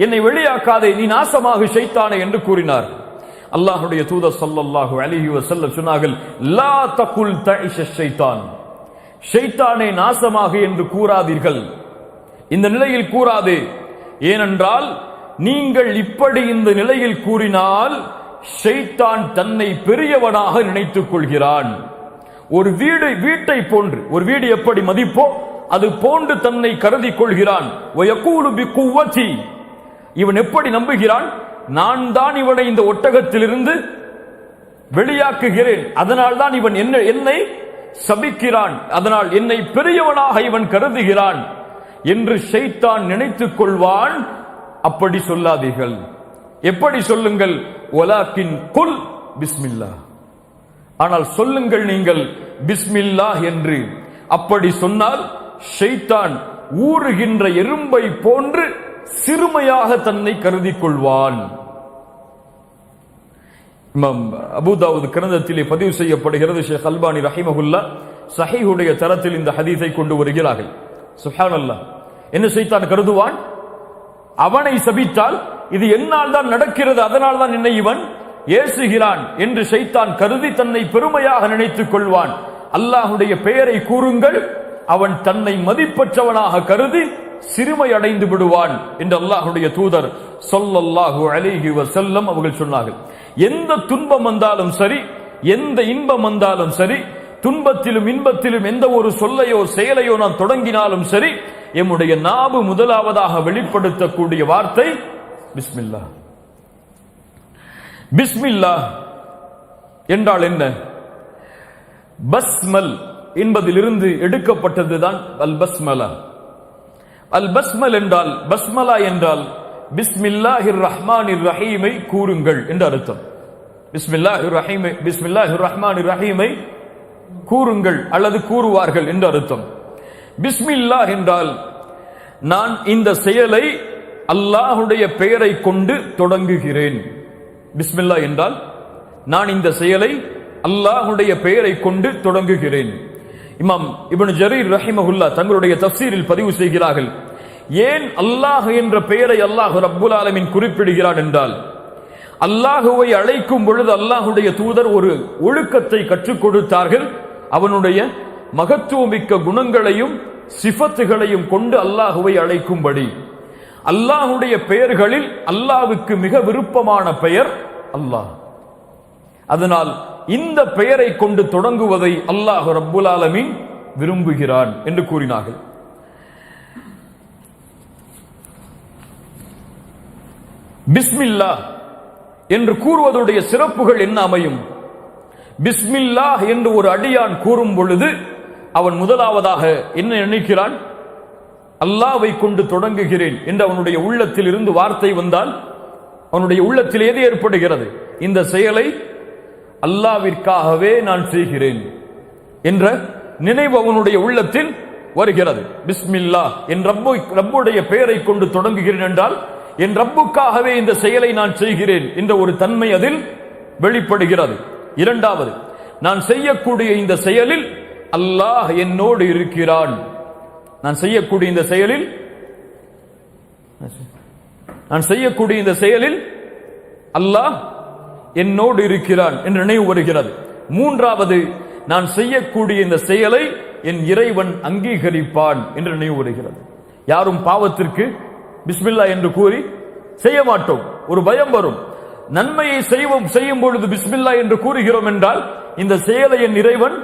என்னை வெளியாக்காதே, நீ நாசமாகு ஷைத்தானே என்று கூறினார். அல்லாஹ்வுடைய தூதர் ஸல்லல்லாஹு அலைஹி வஸல்லம் சொன்னார்கள், லா தகுல் தஇஷ ஷைத்தான், ஷைத்தானே நாசமாக என்று கூறாதீர்கள். இந்த நிலையில் கூறாதே. ஏனென்றால் நீங்கள் இப்படி இந்த நிலையில் கூறினால் ஷைத்தான் தன்னை பெரியவனாக நினைத்துக் கொள்கிறான். ஒரு வீட்டை போன்று, ஒரு வீடு எப்படி மதிப்போ அது போன்று தன்னை கருதி கொள்கிறான். இவன் எப்படி நம்புகிறான்? நான் தான் இவனை இந்த ஒட்டகத்திலிருந்து வெளியாக்குகிறேன், அதனால் தான் இவன் என்னை சபிக்கிறான், அதனால் என்னை பெரியவனாக இவன் கருதுகிறான் என்று ஷைத்தான் நினைத்துக் கொள்வான். அப்படி சொல்லாதீர்கள். எப்படி சொல்லுங்கள்? வலாக்கின் குல் பிஸ்மில்லாஹ், ஆனால் சொல்லுங்கள் நீங்கள் பிஸ்மில்லாஹ் என்று. அப்படி சொன்னால் ஷைத்தான் ஊறுகின்ற எறும்பை போன்று சிறுமையாக தன்னை கருதி கொள்வான். இமாம் அபூ தாவூத் கிரந்தத்திலே பதிவு செய்யப்படுகிறது. ஷேக் அல்பானி ரஹிமஹுல்லா சஹீஹுடைய தரத்தில் இந்த ஹதீஸை கொண்டு வருகிறார்கள். சுப்ஹானல்லாஹ், என்ன ஷைத்தான் கருதுவான்? அவனை சபித்தால் இது என்னால் தான் நடக்கிறது, அதனால் தான் என்னை இவன் ஏசுகிறான் என்று ஷைத்தான் கருதி தன்னை பெருமையாக நினைத்துக் கொள்வான். அல்லாஹ்வுடைய பெயரை கூறுங்கள், அவன் தன்னை மதிப்பற்றவனாக கருதி சிறுமை அடைந்து விடுவான் என்று அல்லாஹ்வுடைய தூதர் ஸல்லல்லாஹு அலைஹி வஸல்லம் அவர்கள் சொன்னார்கள். எந்த துன்பம் வந்தாலும் சரி, எந்த இன்பம் வந்தாலும் சரி, துன்பத்திலும் இன்பத்திலும் எந்த ஒரு சொல்லையோ செயலையோ நாம் தொடங்கினாலும் சரி, எம்முடைய நாவு முதலாவதாக வெளிப்படுத்தக்கூடிய வார்த்தை பிஸ்மில்லாஹ். பிஸ்மில்லாஹ் என்றால் என்ன? பஸ்மல் என்பதிலிருந்து எடுக்கப்பட்டதுதான் அல் பஸ்மலா. அல் பஸ்மல் என்றால், பஸ்மலா என்றால் பிஸ்மில்லாஹிர் ரஹ்மானிர் ரஹீமை கூறுங்கள் என்று அர்த்தம். பிஸ்மில்லாஹிர் ரஹ்மானிர் ரஹீமை கூறுங்கள் அல்லது கூறுவார்கள் என்று அர்த்தம். பிஸ்மில்லாஹ் என்றால் நான் இந்த செயலை அல்லாஹ்வுடைய பெயரை கொண்டு தொடங்குகிறேன். பிஸ்மில்லாஹ் என்றால் நான் இந்த செயலை அல்லாஹ்வுடைய பெயரை கொண்டு தொடங்குகிறேன். இமாம் இப்னு ஜரீர் ரஹிமஹுல்லா தங்களுடைய தஃப்சீரில் பதிவு செய்கிறார்கள், ஏன் அல்லாஹ் என்ற பெயரை அல்லாஹ் ரப்புல் ஆலமீன் குறிப்பிடுகிறான் என்றால், அல்லாஹுவை அழைக்கும் பொழுது அல்லாஹ்வுடைய தூதர் ஒரு ஒழுக்கத்தை கற்றுக் கொடுத்தார்கள். அவனுடைய மகத்துவமிக்க குணங்களையும் சிஃபத்துகளையும் கொண்டு அல்லாஹுவை அழைக்கும்படி. அல்லாஹ்வுடைய பெயர்களில் அல்லாஹ்வுக்கு மிக விருப்பமான பெயர் அல்லாஹ். அதனால் இந்த பெயரை கொண்டு தொடங்குவதை அல்லாஹ் ரப்புல் ஆலமீன் விரும்புகிறான் என்று கூறினார்கள். பிஸ்மில்லாஹ் என்று கூறுவதுடைய சிறப்புகள் என்ன அமையும்? பிஸ்மில்லாஹ் என்று ஒரு அடியான் கூறும் பொழுது அவன் முதலாவதாக என்ன நினைக்கிறான்? அல்லாஹ்வை கொண்டு தொடங்குகிறேன் என்று அவனுடைய உள்ளத்தில் இருந்து வார்த்தை வந்தால் அவனுடைய உள்ளத்தில் எது ஏற்படுகிறது? இந்த செயலை அல்லாஹ்விற்காகவே நான் செய்கிறேன் என்ற நினைவு அவனுடைய உள்ளத்தில் வருகிறது. பிஸ்மில்லாஹ் என் ரப்புடைய பெயரை கொண்டு தொடங்குகிறேன் என்றால் என் ரப்புக்காகவே இந்த செயலை நான் செய்கிறேன் என்ற ஒரு தன்மை அதில் வெளிப்படுகிறது. இரண்டாவது, நான் செய்யக்கூடிய இந்த செயலில் அல்லாஹ் என்னோடு இருக்கிறான். நான் செய்யக்கூடிய இந்த செயலில் அல்லாஹ் என்னோடு இருக்கிறான் என்று நினைவு வருகிறது. மூன்றாவது, நான் செய்யக்கூடிய இந்த செயலை என் இறைவன் அங்கீகரிப்பான் என்று நினைவு வருகிறது. யாரும் பாவத்திற்கு பிஸ்மில்லாஹ் என்று கூறி செய்ய மாட்டோம். ஒரு பயம் வரும். நன்மையை செய்யும் பொழுது பிஸ்மில்லாஹ் என்று கூறுகிறோம் என்றால் இந்த செயலை என் இறைவன்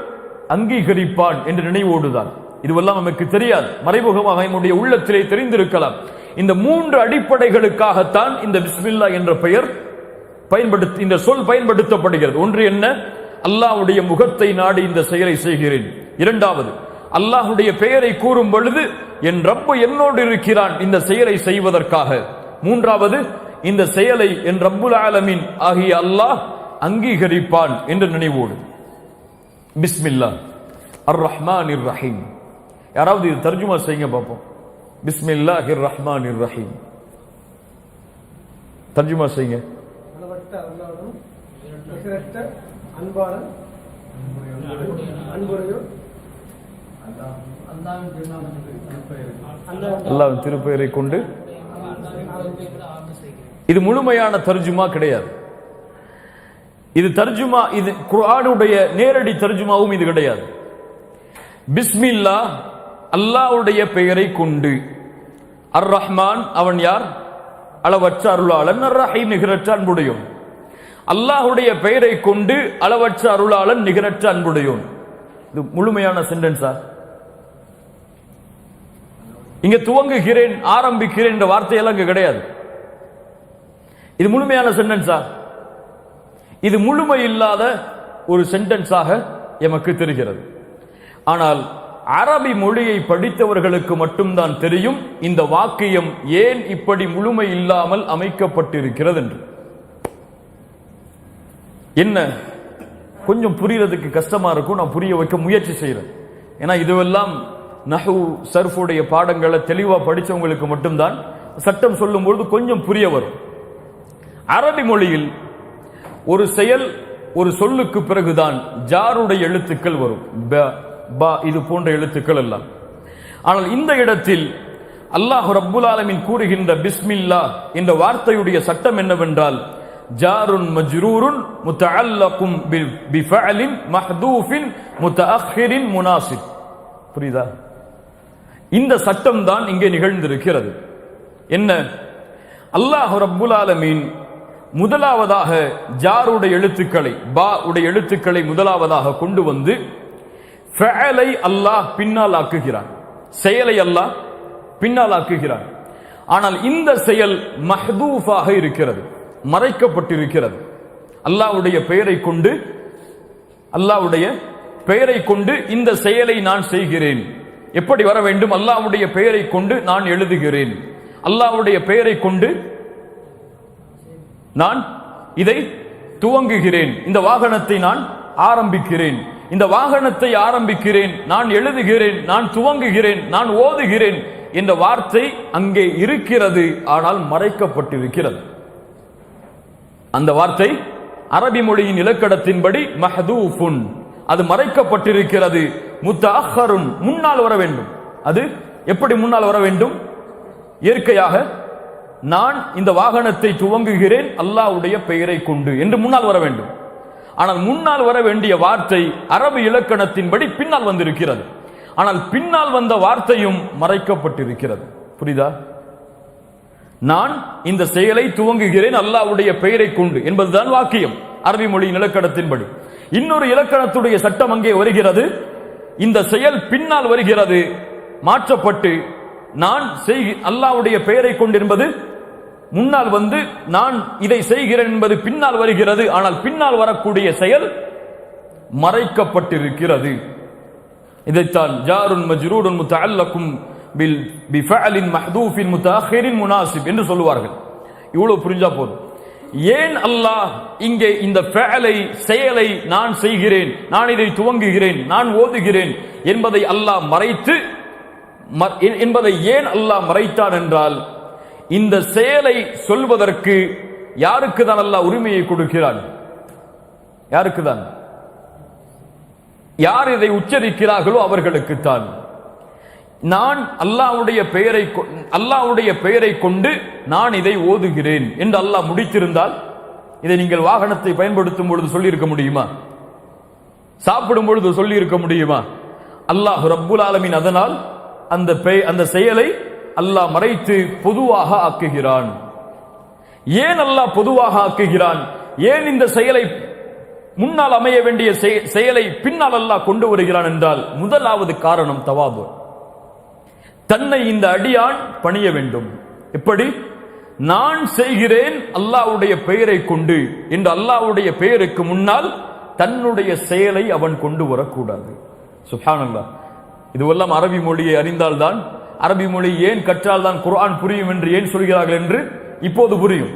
அங்கீகரிப்பான் என்று நினைவோடுதான். இதுவெல்லாம் நமக்கு தெரியாது, மறைமுகமாக நம்முடைய உள்ளத்திலே தெரிந்திருக்கலாம். இந்த மூன்று அடிப்படைகளுக்காகத்தான் இந்த பிஸ்மில்லாஹ் என்ற பெயர் இந்த சொல் பயன்படுத்தப்படுகிறது. ஒன்று என்ன? அல்லாஹ்வுடைய முகத்தை நாடி இந்த செயலை செய்கிறேன். இரண்டாவது, அல்லாஹ்வுடைய பெயரை கூறும் பொழுது என் ரப்பு என்னோடு இருக்கிறான் இந்த செயலை செய்வதற்காக. மூன்றாவது, இந்த செயலை என் ரப்புல் ஆலமீன் ஆகிய அல்லாஹ் அங்கீகரிப்பான் என்ற நினைவோடு. பிஸ்மில்லாஹ் அர் ரஹ்மானிர் ரஹீம். யாராவது இது தர்ஜுமா செய்யுங்க பார்ப்போம். பிஸ்மில்லாஹிர் ரஹ்மானிர் ரஹீம் தர்ஜுமா செய்யுங்க. அல்லாஹ்வின் திருப்பெயரை கொண்டு. இது முழுமையான தர்ஜுமா கிடையாது. இது தர்ஜுமா, இது குர்ஆனுடைய நேரடி தர்ஜுமாவும் இது கிடையாது. பிஸ்மில்லா அல்லாஹ்வுடைய பெயரை கொண்டு. அர் ரஹ்மான் அவன் யார்? அளவற்ற அருளாளன். அர் ரஹீம் நிகரற்ற அன்புடையோன். அல்லாஹ்வுடைய பெயரை கொண்டு அளவற்ற அருளாளன் நிகரற்ற அன்புடையோன். இது முழுமையான சென்டென்ஸா? இங்க துவங்குகிறேன் ஆரம்பிக்கிறேன் என்ற வார்த்தையெல்லாம் இங்க கிடையாது. இது முழுமையான சென்டென்ஸா? இது முழுமை இல்லாத ஒரு சென்டென்ஸாக எமக்கு தெரிகிறது. ஆனால் அரபி மொழியை படித்தவர்களுக்கு மட்டும்தான் தெரியும் இந்த வாக்கியம் ஏன் இப்படி முழுமை இல்லாமல் அமைக்கப்பட்டிருக்கிறது என்று. என்ன கொஞ்சம் புரியறதுக்கு கஷ்டமா இருக்கும், நான் புரிய வைக்க முயற்சி செய்யறேன். ஏன்னா இதுவெல்லாம் நஹு சர்ஃபுடைய பாடங்களை தெளிவா படிச்சவங்களுக்கு மட்டும்தான் சட்டம் சொல்லும் பொழுது கொஞ்சம் புரிய வரும். அரபி மொழியில் ஒரு செயல் ஒரு சொல்லுக்கு பிறகுதான் ஜாருடைய எழுத்துக்கள் வரும், பா இது போன்ற எழுத்துக்கள் எல்லாம். ஆனால் இந்த இடத்தில் அல்லாஹ் ரப்புல் ஆலமீன் கூறுகின்ற பிஸ்மில்லா என்ற வார்த்தையுடைய சட்டம் என்னவென்றால் ஜாருன் மஜ்ரூருன் முத்தஅல்லகும் பிஃஅலின் மஹ்தூஃபின் முத்தஅக்கிரின் முனாசிப். புரியுதா? இந்த சட்டம் தான் இங்கே நிகழ்ந்திருக்கிறது. என்ன? அல்லாஹ் ரப்புல் ஆலமீன் முதலாவதாக ஜாருடைய எழுத்துக்களை, பா உடைய எழுத்துக்களை முதலாவதாக கொண்டு வந்து ஃபஅலை அல்லாஹ் பின்னால் ஆக்குகிறான், செயலை அல்லாஹ் பின்னால் ஆக்குகிறான். ஆனால் இந்த செயல் மஹ்தூஃபாக இருக்கிறது, மறைக்கப்பட்டிருக்கிறது. அல்லாஹ்வுடைய பெயரை கொண்டு, அல்லாஹ்வுடைய பெயரை கொண்டு இந்த செயலை நான் செய்கிறேன். எப்படி வர வேண்டும்? அல்லாஹ்வுடைய பெயரை கொண்டு நான் எழுதுகிறேன், அல்லாஹ்வுடைய பெயரை கொண்டு நான் இதை துவங்குகிறேன், இந்த வாகனத்தை நான் ஆரம்பிக்கிறேன், இந்த வாகனத்தை ஆரம்பிக்கிறேன், நான் எழுதுகிறேன், நான் துவங்குகிறேன், நான் ஓதுகிறேன் என்ற வார்த்தை அங்கே இருக்கிறது. ஆனால் மறைக்கப்பட்டிருக்கிறது. அந்த வார்த்தை அரபி மொழியின் இலக்கணத்தின்படி மஹ்தூஃபுன், அது மறைக்கப்பட்டிருக்கிறது. முத்தஅக்கருன், முன்னால் வர வேண்டும். அது எப்படி முன்னால் வர வேண்டும்? இயற்கையாக நான் இந்த வாகனத்தை துவங்குகிறேன் அல்லாஹ்வுடைய பெயரை கொண்டு என்று முன்னால் வர வேண்டும். ஆனால் முன்னால் வர வேண்டிய வார்த்தை அரபு இலக்கணத்தின்படி பின்னால் வந்திருக்கிறது. ஆனால் பின்னால் வந்த வார்த்தையும் மறைக்கப்பட்டிருக்கிறது. புரியுதா? நான் இந்த செயலை துவங்குகிறேன் அல்லாஹ்வுடைய பெயரை கொண்டு என்பதுதான் வாக்கியம் அரபி மொழியின் இலக்கணத்தின்படி. இன்னொரு இலக்கணத்துடைய சட்டம் அங்கே வருகிறது. இந்த செயல் பின்னால் வருகிறது, மாற்றப்பட்டு நான் அல்லாஹ்வுடைய பெயரை கொண்டு என்பது முன்னால் வந்து நான் இதை செய்கிறேன் என்பது பின்னால் வருகிறது. ஆனால் பின்னால் வரக்கூடிய செயல் மறைக்கப்பட்டிருக்கிறது. இதைத்தான் ஜாருன் மஜ்ரூருன் முத்தஅல்லகும் பிஃஅலின் மஹ்தூஃபின் முத்தஅக்கிரின் முனாசிப் என்று சொல்லுவார்கள். இவ்வளவு புரிஞ்சா போதும். ஏன் அல்லாஹ் இங்கே இந்த ஃபஅலை, செயலை நான் செய்கிறேன், நான் இதை துவங்குகிறேன், நான் ஓதுகிறேன் என்பதை அல்லாஹ் மறைத்து என்பதை ஏன் அல்லாஹ் மறைத்தான் என்றால், இந்த செயலை சொல்வதற்கு யாருக்கு தான் அல்லாஹ் உரிமையை கொடுக்கிறான்? யாருக்கு தான்? யார் இதை உச்சரிக்கிறார்களோ அவர்களுக்கு தான். நான் அல்லாஹ்வுடைய பெயரை கொண்டு நான் இதை ஓதுகிறேன் என்று அல்லாஹ் முடித்திருந்தால் இதை நீங்கள் வாகனத்தை பயன்படுத்தும் பொழுது சொல்லி இருக்க முடியுமா? சாப்பிடும் பொழுது சொல்லி இருக்க முடியுமா? அல்லாஹ் ரப்புல் ஆலமீன் அதனால் அந்த செயலை அல்லாஹ் மறைத்து பொதுவாக ஆக்குகிறான். ஏன் அல்லாஹ் பொதுவாக ஆக்குகிறான்? ஏன் இந்த செயலை முன்னால் அமைய வேண்டிய செயலை பின்னால் அல்லாஹ் கொண்டு வருகிறான் என்றால், முதலாவது காரணம் தவாது. தன்னை இந்த அடியான் பணிய வேண்டும். எப்படி? நான் செய்கிறேன் அல்லாஹ்வுடைய பெயரை கொண்டு என்று அல்லாஹ்வுடைய பெயருக்கு முன்னால் தன்னுடைய செயலை அவன் கொண்டு வரக்கூடாது. சுப்ஹானல்லாஹ். இதுவெல்லாம் அரபி மொழியை அறிந்தால்தான், அரபி மொழி ஏன் கற்றால் தான் குர்ஆன் புரியும் என்று ஏன் சொல்கிறார்கள் என்று இப்போது புரியும்.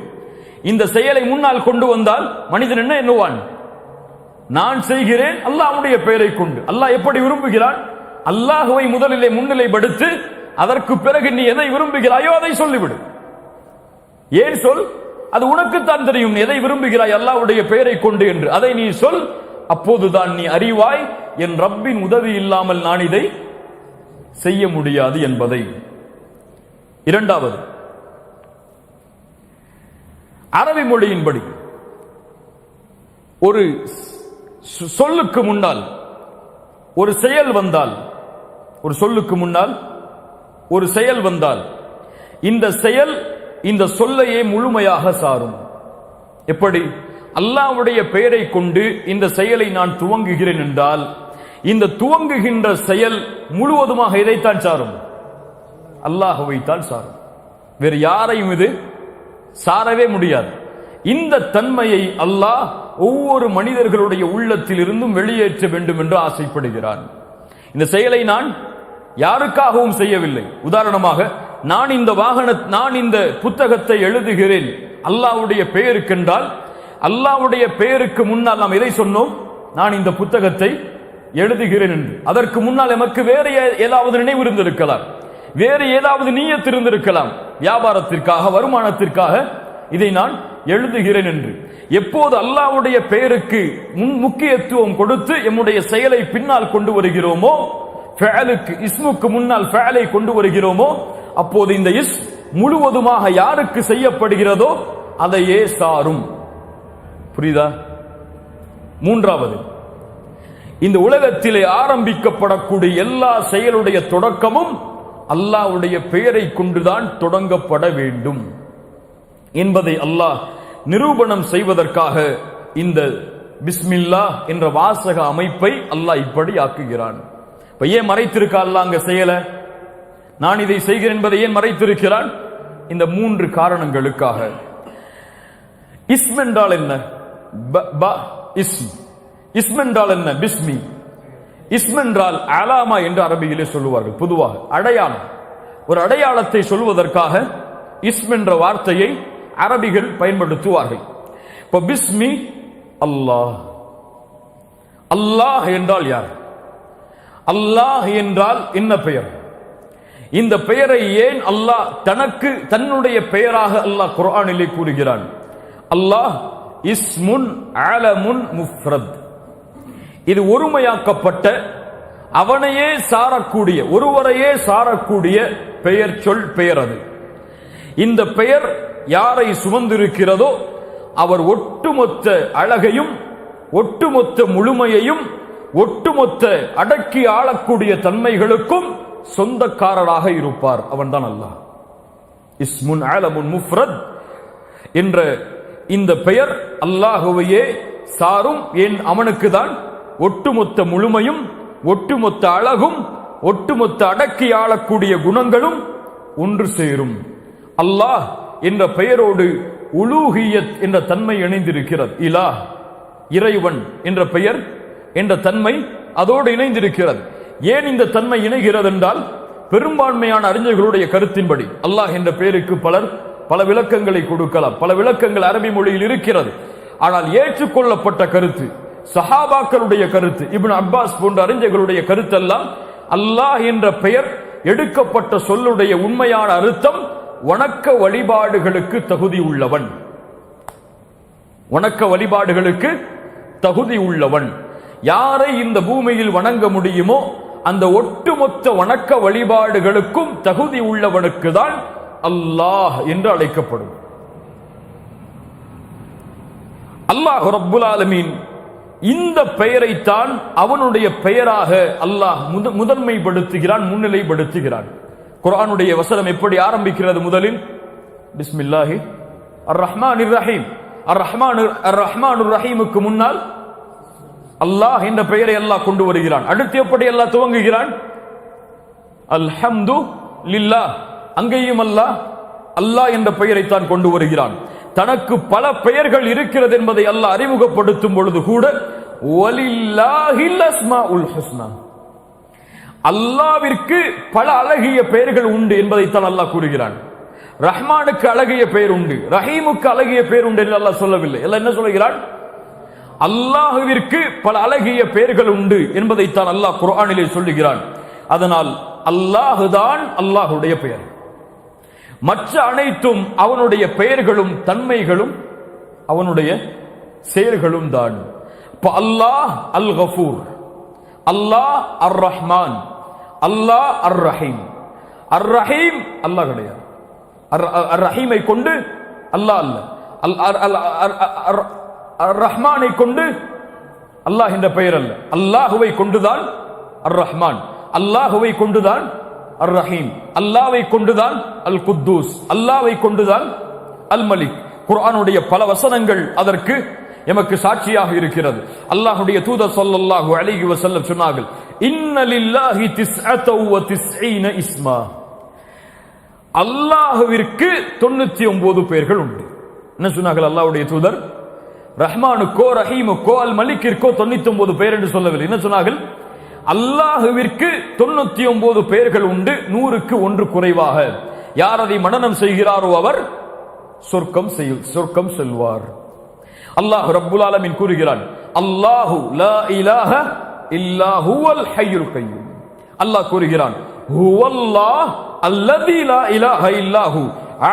இந்த செயலை முன்னால் கொண்டு வந்தால் மனிதன் என்ன எண்ணுவான்? நான் செய்கிறேன் அல்லாஹ்வுடைய பெயரை கொண்டு. அல்லாஹ் எப்படி விரும்புகிறான்? அல்லாஹ்வை முதலிலே முன்னிலைப்படுத்தி அதற்கு பிறகு நீ எதை விரும்புகிறாயோ அதை சொல்லிவிடு. ஏன் சொல்? அது உனக்குத்தான் தெரியும் எதை விரும்புகிறாய் அல்லாஹ்வுடைய பெயரை கொண்டு என்று. அதை நீ சொல், அப்போதுதான் நீ அறிவாய் என் ரப்பின் உதவி இல்லாமல் நான் இதை செய்ய முடியாது என்பதை. இரண்டாவது, அரபி மொழியின்படி ஒரு சொல்லுக்கு முன்னால் ஒரு செயல் வந்தால், ஒரு சொல்லுக்கு முன்னால் ஒரு செயல் வந்தால் இந்த செயல் இந்த சொல்லையே முழுமையாக சாரும். எப்படி? அல்லாஹ்வுடைய பெயரை கொண்டு இந்த செயலை நான் துவங்குகிறேன் என்றால் இந்த துவங்குகின்ற செயல் முழுவதுமாக எதைத்தான் சாரும்? அல்லாஹ்வைத்தான் சாரும். வேறு யாரையும் இது சாரவே முடியாது. இந்த தன்மையை அல்லாஹ் ஒவ்வொரு மனிதர்களுடைய உள்ளத்தில் இருந்தும் வெளியேற்ற வேண்டும் என்று ஆசைப்படுகிறான். இந்த செயலை நான் யாருக்காகவும் செய்யவில்லை. உதாரணமாக, நான் இந்த புத்தகத்தை எழுதுகிறேன் அல்லாஹ்வுடைய பெயருக்கென்றால், அல்லாஹ்வுடைய பெயருக்கு முன்னால் நாம் எதை சொன்னோம்? நான் இந்த புத்தகத்தை எழுதுகிறேன் என்று. அதற்கு முன்னால் எமக்கு வேறு ஏதாவது நினைவு இருந்திருக்கலாம், வேறு ஏதாவது நியத் இருந்திருக்கலாம், வியாபாரத்திற்காக, வருமானத்திற்காக இதை நான் எழுதுகிறேன் என்று. எப்போது அல்லாஹ்வுடைய பெயருக்கு முக்கியத்துவம் கொடுத்து எம்முடைய செயலை பின்னால் கொண்டு வருகிறோமோ, ஃபஅலுக்கு இஸ்முக்கு முன்னால் ஃபஅலை கொண்டு வருகிறோமோ, அப்போது இந்த இஸ் முழுவதுமாக யாருக்கு செய்யப்படுகிறதோ அதையே சாரும். புரியுதா? மூன்றாவது, இந்த உலகத்திலே ஆரம்பிக்கப்படக்கூடிய எல்லா செயலுடைய தொடக்கமும் அல்லாஹ்வுடைய பெயரை கொண்டுதான் தொடங்கப்பட வேண்டும் என்பதை அல்லாஹ் நிரூபணம் செய்வதற்காக இந்த பிஸ்மில்லாஹ் என்ற வாசக அமைப்பை அல்லாஹ் இப்படி ஆக்குகிறான். இப்ப ஏன் மறைத்திருக்க அல்லாஹ் அங்க செயல? நான் இதை செய்கிறேன் என்பதை ஏன் மறைத்திருக்கிறான்? இந்த மூன்று காரணங்களுக்காக. இஸ்ம் என்றால் என்ன? இஸ்ம் என்றால் என்ன? பிஸ்மி. இஸ்ம் என்றால் அலாமா என்று அரபியிலே சொல்லுவார்கள். பொதுவாக அடையாளம், ஒரு அடையாளத்தை சொல்வதற்காக இஸ்ம் என்ற வார்த்தையை அரபிகள் பயன்படுத்துவார்கள். இப்ப பிஸ்மி அல்லாஹ். அல்லாஹ் என்றால் யார்? அல்லாஹ் என்றால் என்ன பெயர்? இந்த பெயரை ஏன் அல்லாஹ் தன்னுடைய பெயராக அல்லாஹ் குர்ஆனிலே கூறுகிறான்? அல்லாஹ் இஸ்முன் அலமுன் முஃப்ரத். இது ஒருமையாக்கப்பட்ட, அவனையே சாரக்கூடிய, ஒருவரையே சாரக்கூடிய பெயர், சொல் பெயர். அது இந்த பெயர் யாரை சுமந்திருக்கிறதோ அவர் ஒட்டுமொத்த அழகையும், ஒட்டுமொத்த முழுமையையும், ஒட்டுமொத்த அடக்கி ஆளக்கூடிய தன்மைகளுக்கும் சொந்தக்காரராக இருப்பார். அவன்தான் அல்லாஹ். இஸ்முன் அலமுன் முஃப்ரத் என்ற இந்த பெயர் அல்லாஹுவையே சாரும். ஏன்? அவனுக்கு தான் ஒட்டுமொத்த முழுமையும், ஒட்டுமொத்த அழகும், ஒட்டுமொத்த அடக்கி ஆளக்கூடிய குணங்களும் ஒன்று சேரும். அல்லாஹ் என்ற பெயரோடு உலூஹியத் என்ற தன்மை இணைந்திருக்கிறது. இலாஹ், இறைவன் என்ற பெயர் என்ற தன்மை அதோடு இணைந்திருக்கிறது. ஏன் இந்த தன்மை இணைகிறது என்றால், பெரும்பான்மையான அறிஞர்களுடைய கருத்தின்படி அல்லாஹ் என்ற பெயருக்கு பல விளக்கங்களை கொடுக்கலாம். பல விளக்கங்கள் அரபி மொழியில் இருக்கிறது. ஆனால் ஏற்றுக்கொள்ளப்பட்ட கருத்து, சஹாபாக்களுடைய கருத்து, இப்னு அப்பாஸ் போன்ற அறிஞர்களுடைய கருத்தெல்லாம் அல்லாஹ் என்ற பெயர் எடுக்கப்பட்ட சொல்லுடைய உண்மையான அர்த்தம் வணக்க வழிபாடுகளுக்கு தகுதி உள்ளவன். வணக்க வழிபாடுகளுக்கு தகுதி உள்ளவன். யாரை இந்த பூமியில் வணங்க முடியுமோ அந்த ஒட்டுமொத்த வணக்க வழிபாடுகளுக்கும் தகுதி உள்ளவனுக்கு தான் அல்லாஹ் என்று அழைக்கப்படும். அல்லாஹ் ரப்புல் ஆலமீன் இந்த பெயரைத்தான் அவனுடைய பெயராக அல்லாஹ் முதன்மைப்படுத்துகிறான், முன்னிலைப்படுத்துகிறான். குர்ஆனுடைய வசனம் எப்படி ஆரம்பிக்கிறது? முதலில் பிஸ்மில்லாஹி அர் ரஹ்மானிர் ரஹீம். அர் ரஹ்மானுர் ரஹீமுக்கு முன்னால் அல்லாஹ் என்ற பெயரை அல்லாஹ் கொண்டு வருகிறான். அடுத்து எப்படி அல்லாஹ் துவங்குகிறான்? அல்ஹம்து லில்லாஹ். அங்கேயும் அல்லாஹ் என்ற பெயரைத்தான் கொண்டு வருகிறான். தனக்கு பல பெயர்கள் இருக்கிறது என்பதை அல்லாஹ் அறிமுகப்படுத்தும் பொழுது கூட வலில்லாஹில் அஸ்மாஉல் ஹுஸ்னா, அல்லாஹ்விற்கு பல அழகிய பெயர்கள் உண்டு என்பதைத்தான் அல்லாஹ் கூறுகிறான். ரஹ்மானுக்கு அழகிய பெயர் உண்டு, ரஹீமுக்கு அழகிய பெயர் உண்டு என்று அல்லாஹ் சொல்லவில்லை. எல்லாம் என்ன சொல்கிறான்? அல்லாஹ்விற்கு பல அழகிய பெயர்கள் உண்டு என்பதைத்தான் அல்லாஹ் குர்ஆனிலே சொல்லுகிறான். அதனால் அல்லாஹுதான் அல்லாஹுடைய பெயர். மற்ற அனைத்தும் அவனுடைய பெயர்களும் தன்மைகளும் அவனுடைய செயல்களும் தான். அல்லாஹ் அல் கஃபூர், அல்லாஹ் அர் ரஹ்மான், அல்லாஹ் அர் ரஹீம். அர் ரஹீம் அல்லாஹ் கிடையாது. அர் ரஹீமை கொண்டு அல்லாஹ் அல்ல. அர் ரஹ்மானை கொண்டு அல்லாஹ் என்ற பெயர் அல்ல, அல்லாஹுவை கொண்டுதான் அர் ரஹ்மான், அல்லாஹுவை கொண்டுதான் அர் ரஹீம், அல்லாஹ்வை கொண்டுதான் அல் குத்தூஸ், அல்லாஹ்வை கொண்டுதான் அல் மலிக். குர்ஆனுடைய பல வசனங்கள் அதற்கு எமக்கு சாட்சியாக இருக்கிறது. அல்லாஹ்வுடைய தூதர் ஸல்லல்லாஹு அலைஹி வஸல்லம் சொன்னார்கள், இன்ன லில்லாஹி திஸ்அத வ திஸ்ஈன இஸ்மா. அல்லாஹ்விற்கு 99 பெயர்கள் உண்டு. என்ன சொன்னார்கள் அல்லாஹ்வுடைய தூதர்? ரஹ்மானுக்கோ ரஹீமுக்கோ அல் மலிக்கிற்கோ 99 பெயர் என்று சொல்லவில்லை. என்ன சொன்னார்கள்? அல்லாஹ்விற்கு 99 பெயர்கள் உண்டு, 100க்கு 1 குறைவாக. யார் அதை மனனம் செய்கிறாரோ அவர் சொர்க்கம் செல்வார். அல்லாஹ் ரப்புல் ஆலமீன் கூறுகிறான், அல்லாஹு லா இலாஹ இல்லா ஹுவல் ஹய்யுல் கய்யூம். அல்லாஹ் கூறுகிறான், ஹுவல்லாஹ் அல்லதி லா இலாஹ இல்லாஹு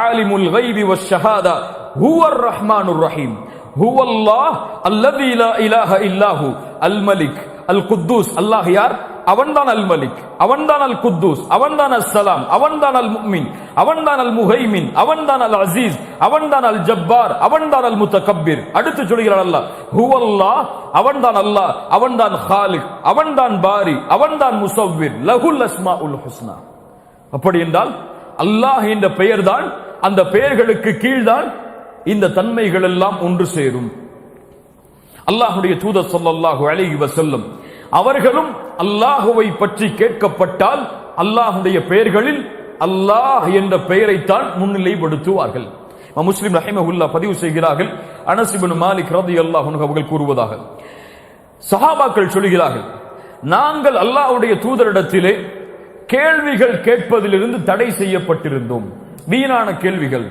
ஆலிமுல் கைபி வஷ்ஷஹாதா ஹுவர் ரஹ்மானுர் ரஹீம். ஹுவல்லாஹ் அல்லதி லா இலாஹ இல்லாஹு அல் மலிக் அல் குத்தூஸ். அல்லாஹ் யார்? அவன்தான் அல் மலிக், அவன்தான் அல் குத்தூஸ், அவன்தான் அல் சலாம், அவன்தான் அல் முஃமின், அவன்தான் அல் முஹைமின், அவன்தான் அல் அசீஸ், அவன்தான் அல் ஜப்பார், அவன்தான் அல் முத்தகப்பிர். அடுத்து சொல்கிறான் அல்லாஹ், ஹுவல்லாஹ், அவன்தான் அல்லாஹ், அவன்தான் காலிக், அவன்தான் பாரி, அவன்தான் முஸவ்விர், லஹுல் அஸ்மாஉல் ஹுஸ்னா. அப்படி என்றால் அல்லாஹ் என்ற பெயர்தான், அந்த பெயர்களுக்கு கீழ்தான் இந்த தன்மைகள் எல்லாம் ஒன்று சேரும். அல்லாஹ்வுடைய தூதர் ஸல்லல்லாஹு அலைஹி வஸல்லம் அவர்களும் அல்லாஹுவை பற்றி கேட்கப்பட்டால் அல்லாஹ்வுடைய பெயர்களில் அல்லாஹ் என்ற பெயரைத்தான் முன்னிலைப்படுத்துவார்கள். முஸ்லிம் ரஹிமஹுல்லாஹ் பதிவு செய்கிறார்கள், அனஸ் இப்னு மாலிக் ரலியல்லாஹு அன்ஹு அவர்கள் கூறுவதாக, சஹாபாக்கள் சொல்கிறார்கள், நாங்கள் அல்லாஹ்வுடைய தூதரிடத்திலே கேள்விகள் கேட்பதிலிருந்து தடை செய்யப்பட்டிருந்தோம். வீணான கேள்விகள்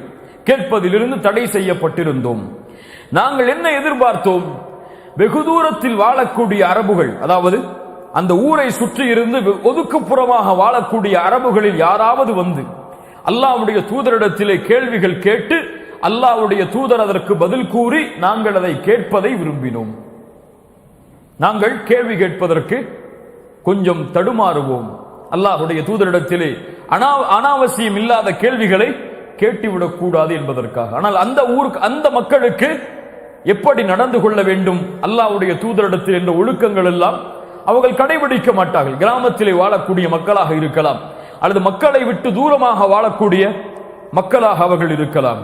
கேட்பதிலிருந்து தடை செய்யப்பட்டிருந்தோம். நாங்கள் என்ன எதிர்பார்த்தோம்? வெகு தூரத்தில் வாழக்கூடிய அரபுகள், அதாவது அந்த ஊரை சுற்றி இருந்து ஒதுக்குப்புறமாக வாழக்கூடிய அரபுகளில் யாராவது வந்து அல்லாஹ்வுடைய தூதரிடத்திலே கேள்விகள் கேட்டு அல்லாஹ்வுடைய தூதர் அதற்கு பதில் கூறி நாங்கள் அதை கேட்பதை விரும்பினோம். நாங்கள் கேள்வி கேட்பதற்கு கொஞ்சம் தடுமாறுவோம். அல்லாஹ்வுடைய தூதரிடத்திலே அனாவசியம் இல்லாத கேள்விகளை கேட்டுவிடக் கூடாது என்பதற்காக. ஆனால் அந்த ஊருக்கு, அந்த மக்களுக்கு எப்படி நடந்து கொள்ள வேண்டும் அல்லாஹ்வுடைய தூதரிடத்தில் என்ற ஒழுக்கங்கள் எல்லாம் அவர்கள் கடைபிடிக்க மாட்டார்கள். கிராமத்திலே வாழக்கூடிய மக்களாக இருக்கலாம், அல்லது மக்களை விட்டு தூரமாக வாழக்கூடிய மக்களாக அவர்கள் இருக்கலாம்.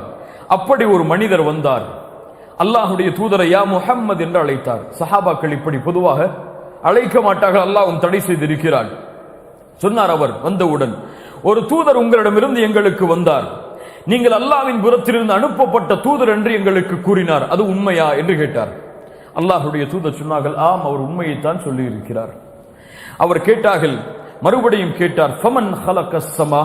அப்படி ஒரு மனிதர் வந்தார், அல்லாஹ்வுடைய தூதரை யா முஹம்மது என்று அழைத்தார். சஹாபாக்கள் இப்படி பொதுவாக அழைக்க மாட்டார்கள், அல்லாஹ்வும் தடை செய்திருக்கிறார். சொன்னார் அவர் வந்தவுடன், ஒரு தூதர் உங்களிடமிருந்து எங்களுக்கு வந்தார், நீங்கள் அல்லாஹ்வின் புறத்திலிருந்து அனுப்பப்பட்ட தூதர் என்று எங்களுக்கு கூறினார், அது உண்மையா என்று கேட்டார். அல்லாஹ்வுடைய தூதர் சொன்னார்கள், ஆம், அவர் உண்மையைத்தான் சொல்லி இருக்கிறார். அவர் கேட்டார்கள், மறுபடியும் கேட்டார், ஃபமன் ஹலகஸ் ஸமா,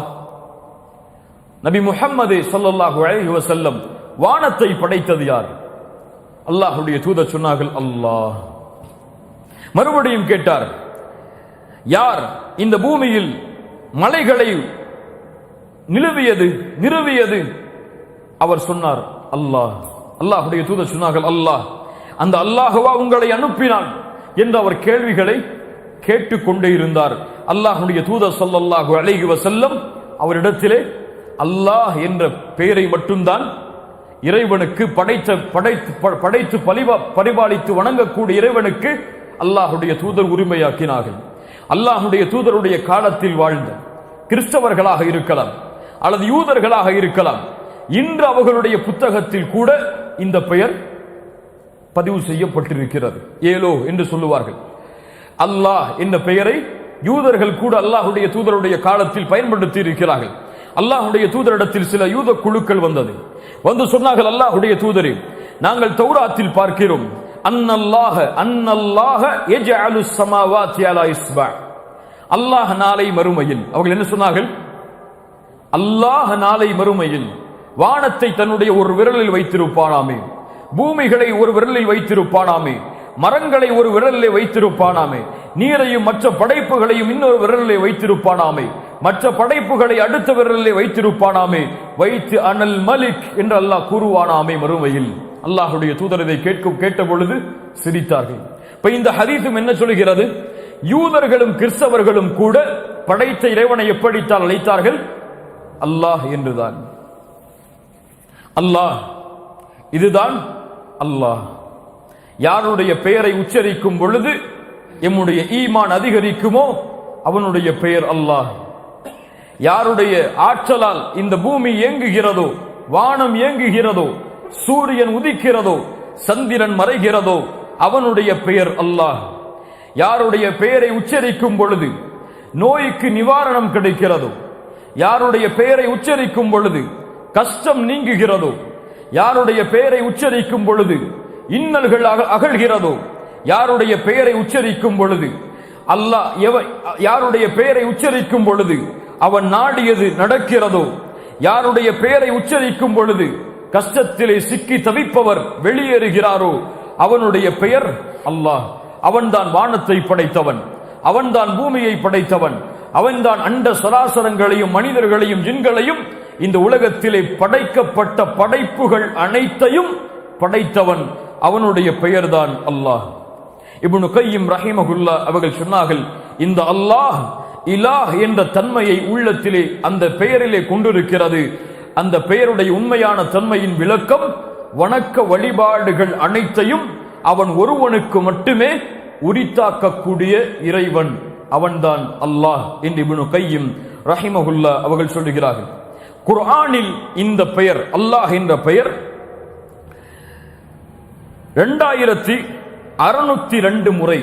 நபி முஹம்மது ஸல்லல்லாஹு அலைஹி வஸல்லம் வானத்தை படைத்தது யார்? அல்லாஹ்வுடைய தூதர் சொன்னார்கள், அல்லாஹ். மறுபடியும் கேட்டார், யார் இந்த பூமியில் மலைகளை நிறுவியது? அவர் சொன்னார், அல்லாஹ். அல்லாஹ்வுடைய தூதர் சொன்னார்கள், அல்லாஹ். அந்த அல்லாஹ்வா உங்களை அனுப்பினான் என்று அவர் கேள்விகளை கேட்டுக்கொண்டே இருந்தார். அல்லாஹ்வுடைய தூதர் ஸல்லல்லாஹு அலைஹி வஸல்லம் அவரிடத்திலே அல்லாஹ் என்ற பெயரை மட்டும்தான் இறைவனுக்கு படைத்து பரிபாலித்து வணங்கக்கூடிய இறைவனுக்கு அல்லாஹ்வுடைய தூதர் உரிமையாக்கினார்கள். அல்லாஹ்வுடைய தூதருடைய காலத்தில் வாழ்ந்த கிறிஸ்தவர்களாக இருக்கலாம் அல்லது யூதர்களாக இருக்கலாம், இன்று அவர்களுடைய புத்தகத்தில் கூட இந்த பெயர் பதிவு செய்யப்பட்டிருக்கிறது. ஏலோ என்று சொல்லுவார்கள். அல்லாஹ் என்ற பெயரை யூதர்கள் கூட அல்லாஹ்வுடைய தூதருடைய காலத்தில் பயன்படுத்தி இருக்கிறார்கள். அல்லாஹ்வுடைய தூதரிடத்தில் சில யூத குழுக்கள் வந்து சொன்னார்கள், அல்லாஹ்வுடைய தூதரே, நாங்கள் தௌராத்தில் பார்க்கிறோம், அன்னல்லாஹ யஜஅலுஸ் ஸமாவாத்தி அலா இஸ்பா. அல்லாஹ் நாளை மறுமையில், அவர்கள் என்ன சொன்னார்கள்? அல்லாஹ் நாளை மறுமையில் வானத்தை தன்னுடைய ஒரு விரலில் வைத்திருப்பானாமே, பூமிகளை ஒரு விரலில் வைத்திருப்பானாமே, மரங்களை ஒரு விரலிலே வைத்திருப்பானாமே, நீரையும் மற்ற படைப்புகளையும் இன்னொரு விரலிலே வைத்திருப்பானாமே, மற்ற படைப்புகளை அடுத்த விரலிலே வைத்திருப்பானாமே, வைத்து அனல் மலிக் என்று அல்லாஹ் கூறுவானாமே மறுமையில். அல்லாஹ்வுடைய தூதர் இதை கேட்ட பொழுது சிரித்தார்கள். இப்ப இந்த ஹதீஸும் என்ன சொல்கிறது? யூதர்களும் கிறிஸ்தவர்களும் கூட படைத்த இறைவனை எப்படித்தான் அழைத்தார்கள்? அல்லாஹ் என்றுதான். அல்லாஹ், இதுதான் அல்லாஹ். யாருடைய பெயரை உச்சரிக்கும் பொழுது எம்முடைய ஈமான் அதிகரிக்குமோ அவனுடைய பெயர் அல்லாஹ். யாருடைய ஆற்றலால் இந்த பூமி இயங்குகிறதோ, வானம் இயங்குகிறதோ, சூரியன் உதிக்கிறதோ, சந்திரன் மறைகிறதோ அவனுடைய பெயர் அல்லாஹ். யாருடைய பெயரை உச்சரிக்கும் பொழுது நோய்க்கு நிவாரணம் கிடைக்கிறதோ, யாருடைய பெயரை உச்சரிக்கும் பொழுது கஷ்டம் நீங்குகிறதோ, யாருடைய பெயரை உச்சரிக்கும் பொழுது இன்னல்கள் அகழ்கிறதோ, யாருடைய பெயரை உச்சரிக்கும் பொழுது அல்லாஹ் யாருடைய பெயரை உச்சரிக்கும் பொழுது அவன் நாடியது நடக்கிறதோ, யாருடைய பெயரை உச்சரிக்கும் பொழுது கஷ்டத்திலே சிக்கி தவிப்பவர் வெளியேறுகிறாரோ அவனுடைய பெயர் அல்லாஹ். அவன்தான் வானத்தை படைத்தவன், அவன்தான் பூமியை படைத்தவன், அவன்தான் அண்ட சராசரங்களையும் மனிதர்களையும் ஜின்களையும் இந்த உலகத்திலே படைக்கப்பட்ட படைப்புகள் அனைத்தையும் படைத்தவன். அவனுடைய பெயர்தான் அல்லாஹ். இப்னு கய்யிம் ரஹிமஹுல்லா அவர்கள் சொன்னார்கள், இந்த அல்லாஹ் இலாஹ் என்ற தன்மையை உள்ளத்திலே அந்த பெயரிலே கொண்டிருக்கிறது. அந்த பெயருடைய உண்மையான தன்மையின் விளக்கம் வணக்க வழிபாடுகள் அனைத்தையும் அவன் ஒருவனுக்கு மட்டுமே உரித்தாக்கக்கூடிய இறைவன், அவன்தான் அல்லாஹ் என்று இப்னு கய்யிம் ரஹிமஹுல்லா அவர்கள் சொல்லுகிறார்கள். குர்ஆனில் இந்த பெயர் அல்லாஹ் என்ற பெயர் 2602 முறை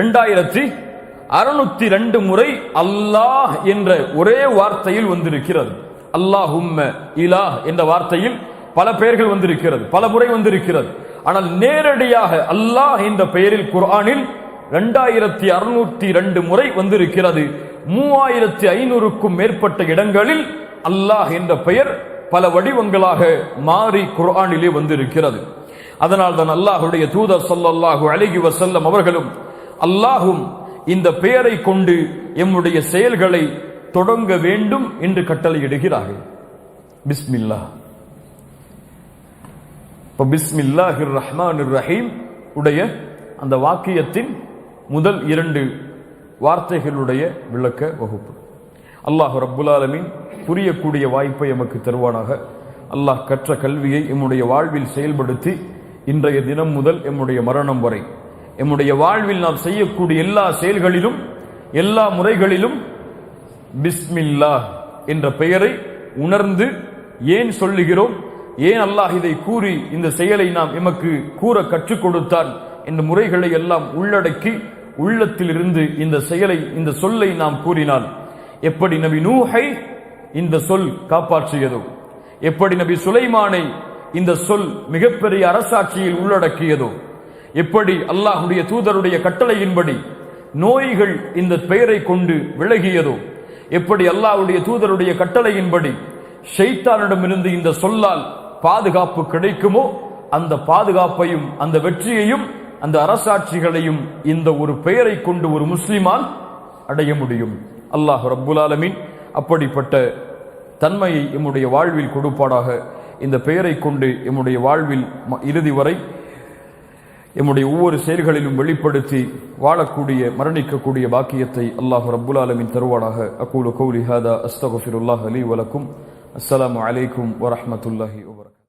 2602 முறை அல்லாஹ் என்ற ஒரே வார்த்தையில் வந்திருக்கிறது. அல்லாஹும்ம இலாஹ் என்ற வார்த்தையில் பல பெயர்கள் வந்திருக்கிறது, பல முறை வந்திருக்கிறது. ஆனால் நேரடியாக அல்லாஹ் என்ற பெயரில் குர்ஆனில் 2602 முறை வந்திருக்கிறது. 3500க்கும் மேற்பட்ட இடங்களில் அல்லாஹ் என்ற பெயர் பல வடிவங்களாக மாறி குர்ஆனிலே வந்திருக்கிறது. அதனால் தான் அல்லாஹ்வுடைய தூதர் ஸல்லல்லாஹு அலைஹி வஸல்லம் அவர்களும் அல்லாஹும் இந்த பெயரை கொண்டு எம்முடைய செயல்களை தொடங்க வேண்டும் என்று கட்டளையிடுகிறார்கள். பிஸ்மில்லாஹ். பிஸ்மில்லாஹிர் ரஹ்மானிர் ரஹீம் உடைய அந்த வாக்கியத்தின் முதல் 2 வார்த்தைகளுடைய விளக்க வகுப்பு. அல்லாஹ் ரப்புல் ஆலமீன் புரியக்கூடிய வாய்ப்பை எமக்கு தருவானாக. அல்லாஹ் கற்ற கல்வியை எம்முடைய வாழ்வில் செயல்படுத்தி இன்றைய தினம் முதல் எம்முடைய மரணம் வரை எம்முடைய வாழ்வில் நாம் செய்யக்கூடிய எல்லா செயல்களிலும் எல்லா முறைகளிலும் பிஸ்மில்லாஹ் என்ற பெயரை உணர்ந்து ஏன் சொல்லுகிறோம், ஏன் அல்லாஹ் இதை கூறி இந்த செயலை நாம் எமக்கு கூற கற்றுக் கொடுத்தான் என்ற முறைகளை எல்லாம் உள்ளடக்கி உள்ளத்தில் இருந்து இந்த செயலை இந்த சொல்லை நாம் கூறினால் எப்படி நபி நூஹை இந்த சொல் காப்பாற்றியதோ, எப்படி நபி சுலைமானை இந்த சொல் மிகப்பெரிய அரசாட்சியில் உள்ளடக்கியதோ, எப்படி அல்லாஹ்வுடைய தூதருடைய கட்டளையின்படி நோய்கள் இந்த பெயரை கொண்டு விலகியதோ, எப்படி அல்லாஹ்வுடைய தூதருடைய கட்டளையின்படி ஷைத்தானிடமிருந்து இந்த சொல்லால் பாதுகாப்பு கிடைக்குமோ அந்த பாதுகாப்பையும் அந்த வெற்றியையும் அந்த அரசாட்சிகளையும் இந்த ஒரு பெயரை கொண்டு ஒரு முஸ்லிமான் அடைய முடியும். அல்லாஹ் ரப்புல் ஆலமீன் அப்படிப்பட்ட தன்மையை எம்முடைய வாழ்வில் கொடுப்பாடாக. இந்த பெயரை கொண்டு எம்முடைய வாழ்வில் இறுதி வரை எம்முடைய ஒவ்வொரு செயல்களிலும் வெளிப்படுத்தி வாழக்கூடிய மரணிக்கக்கூடிய பாக்கியத்தை அல்லாஹ் ரப்புல் ஆலமீன் தருவானாக. அகூலு கௌலி ஹாதா அஸ்தக்ஃபிருல்லாஹ் லீ வ லக்கும். அஸ்ஸலாமு அலைக்கும் வ ரஹ்மத்துல்லாஹி வ பரகாத்துஹு.